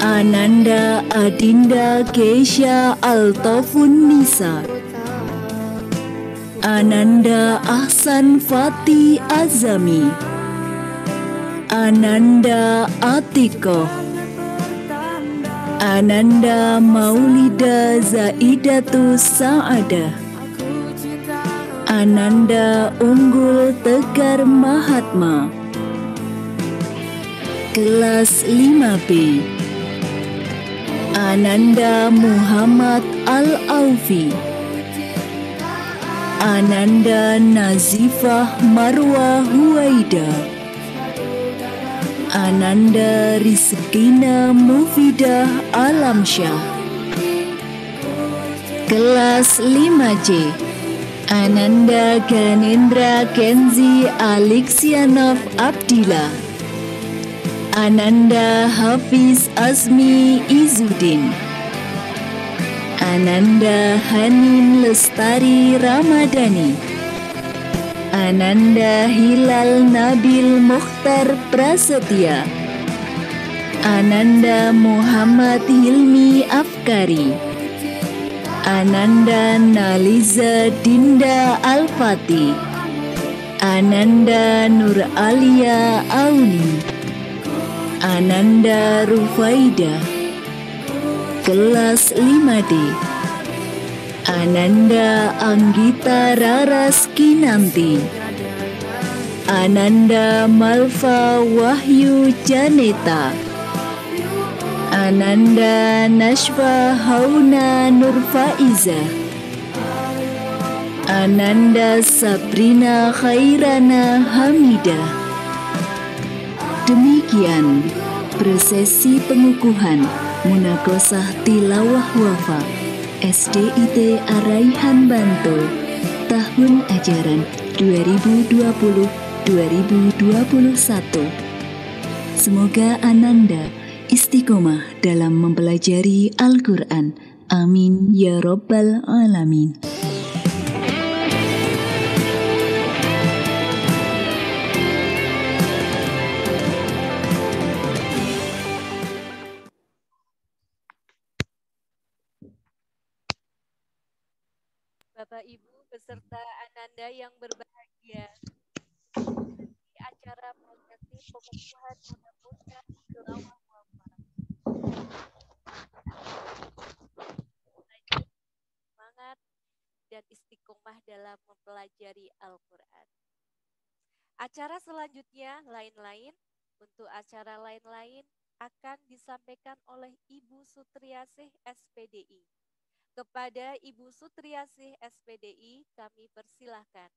Ananda Adinda Kesha Altofun Nisa, Ananda Ahsan Fati Azami, Ananda Atikoh, Ananda Maulida Zaidatu Sa'adah, Ananda Unggul Tegar Mahatma. Kelas 5B Ananda Muhammad Al-Aufi, Ananda Nazifah Marwa Huwaida, Ananda Rizkina Mufidah Alamsyah. Kelas 5C Ananda Ganendra Kenzi Alixianov Abdillah, Ananda Hafiz Azmi Izzuddin, Ananda Hanin Lestari Ramadhani, Ananda Hilal Nabil Mukhtar Prasetya, Ananda Muhammad Hilmi Afkari, Ananda Naliza Dinda Al-Fatih, Ananda Nur Alia Auni, Ananda Rufaida. kelas 5D. Ananda Anggita Raras Kinanti, Ananda Malva Wahyu Janeta, Ananda Nashwa Hauna Nurfaiza, Ananda Sabrina Khairana Hamidah. Demikian prosesi pengukuhan Munakosah Tilawah Wafa SDIT Araihan Bantul tahun ajaran 2020-2021. Semoga Ananda istiqomah dalam mempelajari Al-Quran. Amin ya Rabbal Alamin. Bapak Ibu beserta Ananda yang berbahagia, di acara prosesi pengukuhan Munakosah Tilawah Wafa. Semangat dan istiqomah dalam mempelajari Al-Quran. Acara selanjutnya lain-lain. Untuk acara lain-lain akan disampaikan oleh Ibu Sutriasih SPDI. Kepada Ibu Sutriasih SPDI kami persilahkan.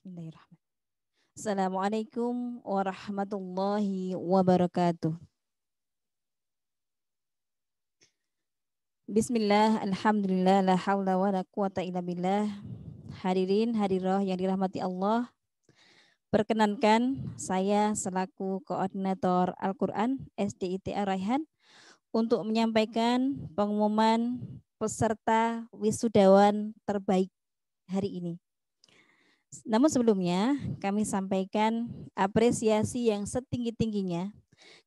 Bismillahirrahmanirrahim. Assalamualaikum warahmatullahi wabarakatuh. Bismillah, alhamdulillah, la hawla wa la quwata illa billah. Hadirin hadirat yang dirahmati Allah, perkenankan saya selaku koordinator Al-Quran SDIT Araihan untuk menyampaikan pengumuman peserta wisudawan terbaik hari ini. Namun sebelumnya kami sampaikan apresiasi yang setinggi-tingginya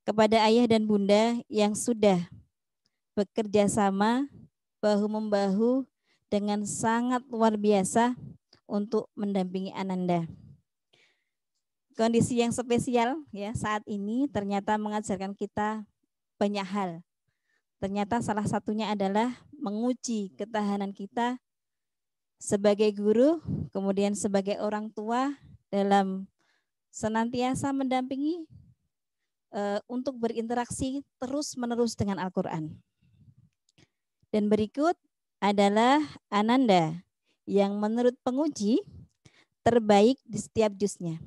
kepada ayah dan bunda yang sudah bekerja sama bahu-membahu dengan sangat luar biasa untuk mendampingi Ananda. Kondisi yang spesial ya saat ini ternyata mengajarkan kita banyak hal. Ternyata salah satunya adalah menguji ketahanan kita sebagai guru, kemudian sebagai orang tua dalam senantiasa mendampingi untuk berinteraksi terus-menerus dengan Al-Quran. Dan berikut adalah Ananda yang menurut penguji terbaik di setiap juznya.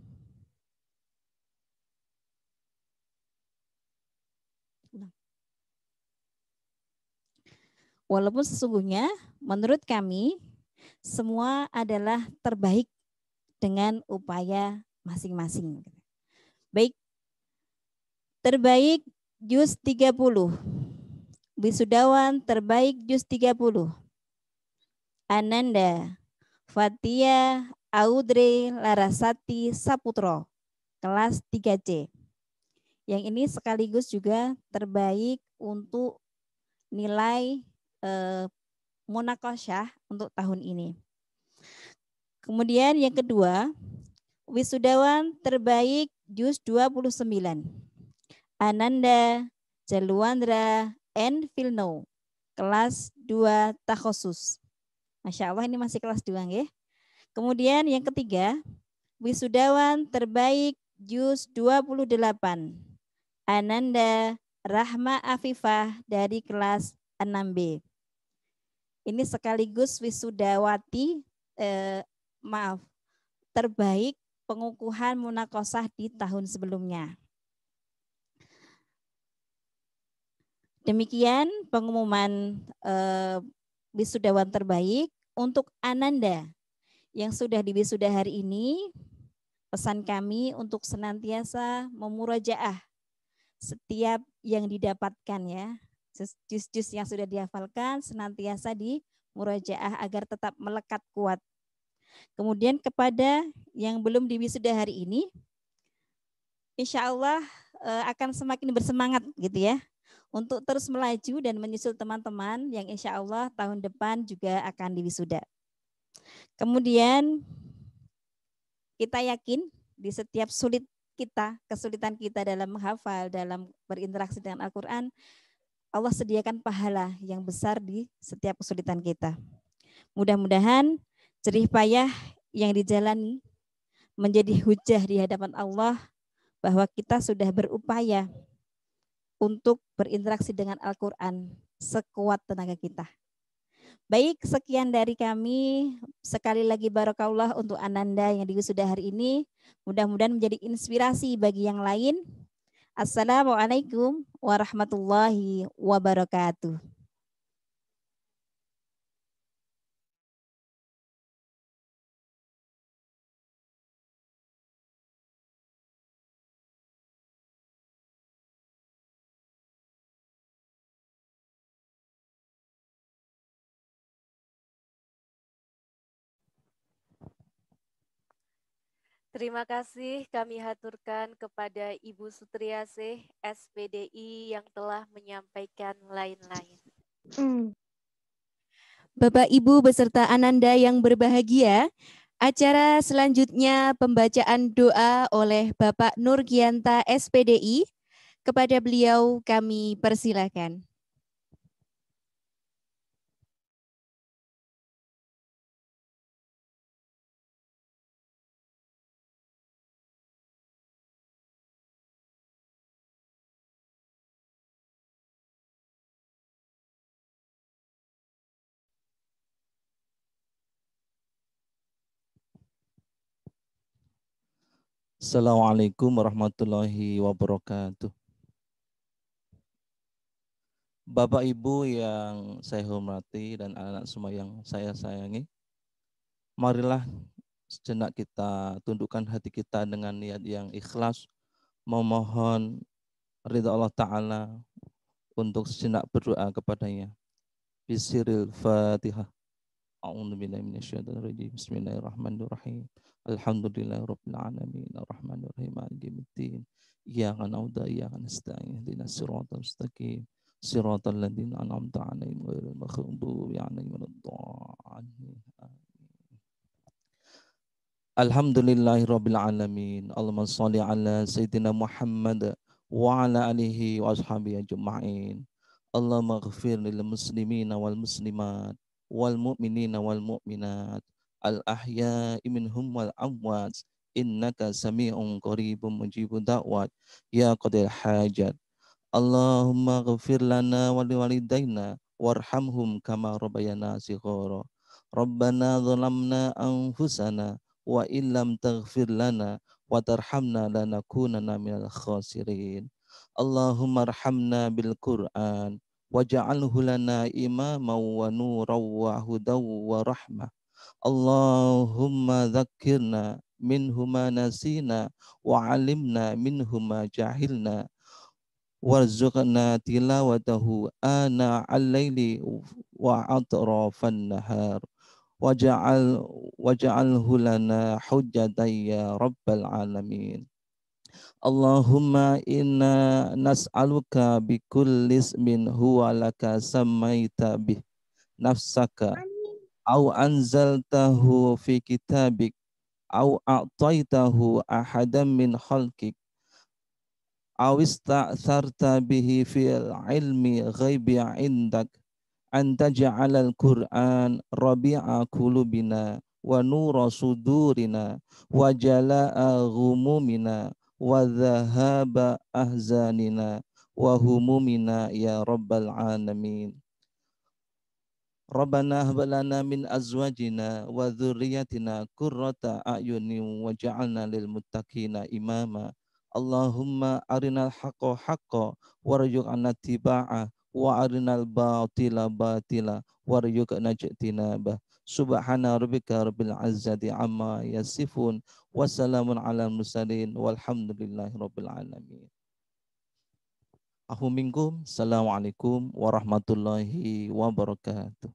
Walaupun sesungguhnya menurut kami semua adalah terbaik dengan upaya masing-masing. Baik, terbaik juz 30. Wisudawan terbaik juz 30. Ananda Fatia Audrey Larasati Saputro, kelas 3C. Yang ini sekaligus juga terbaik untuk nilai Munakosah untuk tahun ini. Kemudian yang kedua, wisudawan terbaik juz 29. Ananda Jaluandra N. Vilno, kelas 2 takhusus. Masya Allah ini masih kelas 2 ya. Kemudian yang ketiga, wisudawan terbaik juz 28. Ananda Rahma Afifah dari kelas 6B. Ini sekaligus wisudawati terbaik pengukuhan Munakosah di tahun sebelumnya. Demikian pengumuman wisudawan terbaik untuk Ananda yang sudah diwisuda hari ini. Pesan kami untuk senantiasa memurajaah setiap yang didapatkan ya. Juz-juz yang sudah dihafalkan senantiasa dimurajaah agar tetap melekat kuat. Kemudian kepada yang belum diwisuda hari ini, insya Allah akan semakin bersemangat gitu ya, untuk terus melaju dan menyusul teman-teman yang insya Allah tahun depan juga akan diwisuda. Kemudian kita yakin di setiap kesulitan kita dalam menghafal, dalam berinteraksi dengan Al-Quran, Allah sediakan pahala yang besar di setiap kesulitan kita. Mudah-mudahan jerih payah yang dijalani menjadi hujah di hadapan Allah bahwa kita sudah berupaya untuk berinteraksi dengan Al-Quran sekuat tenaga kita. Baik, sekian dari kami. Sekali lagi barakallah untuk Ananda yang diwisuda hari ini. Mudah-mudahan menjadi inspirasi bagi yang lain. Assalamualaikum warahmatullahi wabarakatuh. Terima kasih kami haturkan kepada Ibu Sutriasih SPDI yang telah menyampaikan lain-lain. Bapak Ibu beserta Ananda yang berbahagia, acara selanjutnya pembacaan doa oleh Bapak Nurgianta SPDI. Kepada beliau kami persilakan. Assalamualaikum warahmatullahi wabarakatuh. Bapak Ibu yang saya hormati dan anak-anak semua yang saya sayangi, marilah sejenak kita tundukkan hati kita dengan niat yang ikhlas, memohon ridha Allah Ta'ala untuk sejenak berdoa kepadanya. Bisiril Fatihah. A'udzubillahi minasyaitonir rajim. Bismillahirrahmanirrahim. Alhamdulillahirabbil alamin. Arrahmanirrahim. Maliki yaumiddin. Iyyaka na'budu wa iyyaka nasta'in. Ihdinas siratal mustaqim. Siratal ladzina an'amta 'alaihim ghairil maghdubi 'alaihim waladdallin. Alhamdulillahirabbil alamin. Allahumma shalli ala sayyidina Muhammad wa ala alihi wa ashabihi ajma'in. Allahumma ighfir lil muslimina wal muslimat wal mu'minina wal mu'minat al ahya'i minhum wal amwat innaka sami'un qaribun mujibud da'wat ya qadil hajat. Allahumma ghafir lana wa liwalidayna warhamhum kama rabbayana shighara. Rabbana zalamna anfusana wa illam taghfir lana wa tarhamna lanakunanna minal khasirin. Allahumma arhamna bil Qur'an waj'alhu lana imaman wa nuran wa hudaw wa rahmah. Allahumma dzakkirna minhu ma nasina wa 'allimna minhu ma jahilna warzuqna tilawatahu ana al-laili wa atrafan nahar waj'alhu lana hujjatan ya rabbal alamin. Allahumma inna nas'aluka bi kulli ismin huwa laka samaita bih nafsaka au anzaltahu fi kitabik au a'taitahu ahadan min khalqik au ista'tharta bihi fil ilmi ghaibi indak an taj'alal Qur'an rabi'a qulubina wa nura sudurina wa jala'a ghumumina wa dhahaba ahzanina wa humumina ya rabbal alamin. Rabbana hab lana min azwajina wa dhurriyyatina qurrata a'yunin waj'alna lil muttaqina imama. Allahumma arinal haqqa haqqa warzuqna tibaa wa arinal batila batila warzuqna ijtinabah. Subhana rabbika rabbil izzati amma yasifun wa salamun alal mursalin walhamdulillahi rabbil alamin. Assalamualaikum warahmatullahi wabarakatuh.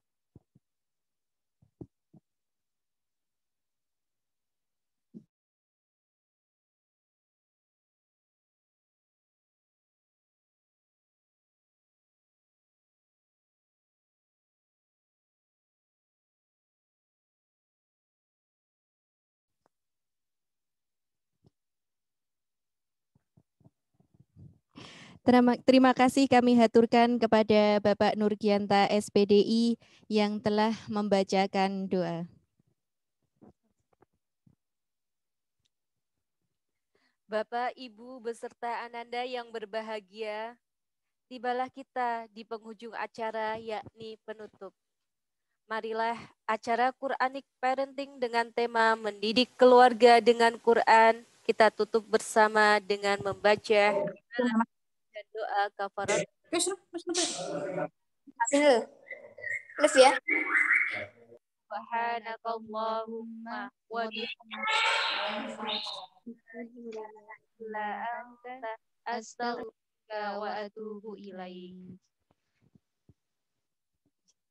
Terima kasih kami haturkan kepada Bapak Nurgianta SPDI yang telah membacakan doa. Bapak, Ibu, beserta Ananda yang berbahagia, tibalah kita di penghujung acara yakni penutup. Marilah acara Quranic Parenting dengan tema Mendidik Keluarga dengan Quran kita tutup bersama dengan membaca dan doa kafarat. Live ya. Subhanakallahumma wa bihamdika astaghfiruka wa atubu ilaik.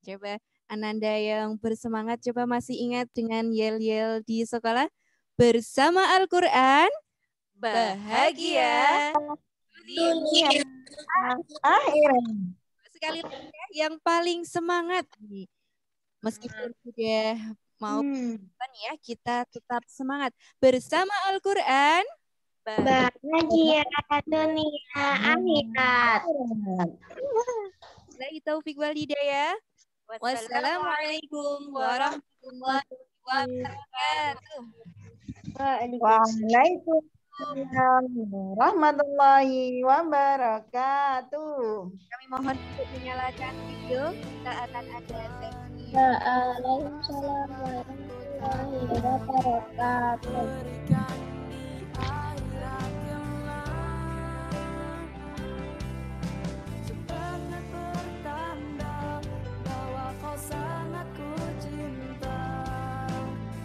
Coba Ananda yang bersemangat, coba masih ingat dengan yel-yel di sekolah? Bersama Al-Quran, bahagia dunia akhirat. Sekali lagi ya, yang paling semangat nih. Meskipun sudah mau ya, kita tetap semangat. Bersama Al-Quran, bahagia dunia akhirat. Wabillahi taufiq wal hidayah. Wassalamualaikum warahmatullahi wabarakatuh. Waalaikumsalam warahmatullahi wabarakatuh. Kami mohon untuk menyalakan video. Kita akan ada sesi. Waalaikumsalam warahmatullahi wabarakatuh. Sangat ku cinta,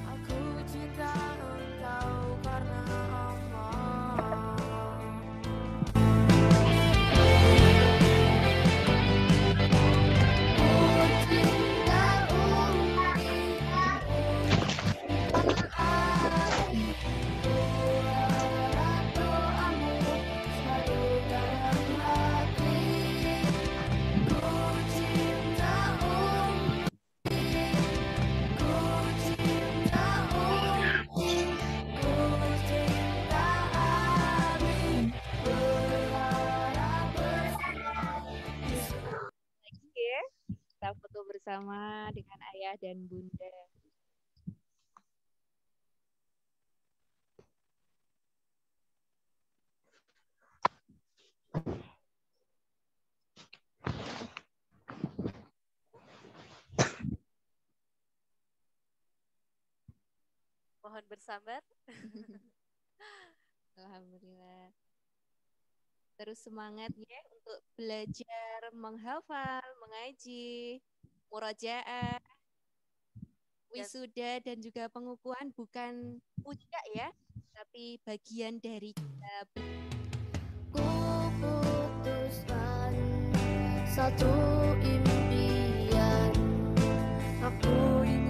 aku cinta engkau karena Allah. Ku cinta doamu selalu dalam hati. Ku cinta kita foto bersama dengan ayah dan bunda. Mohon bersabar. Alhamdulillah. Terus semangat ya untuk belajar, menghafal, mengaji, murojaah, wisuda dan juga pengukuhan bukan puncak ya, tapi bagian dari kita. Ku putuskan satu impian, aku ingin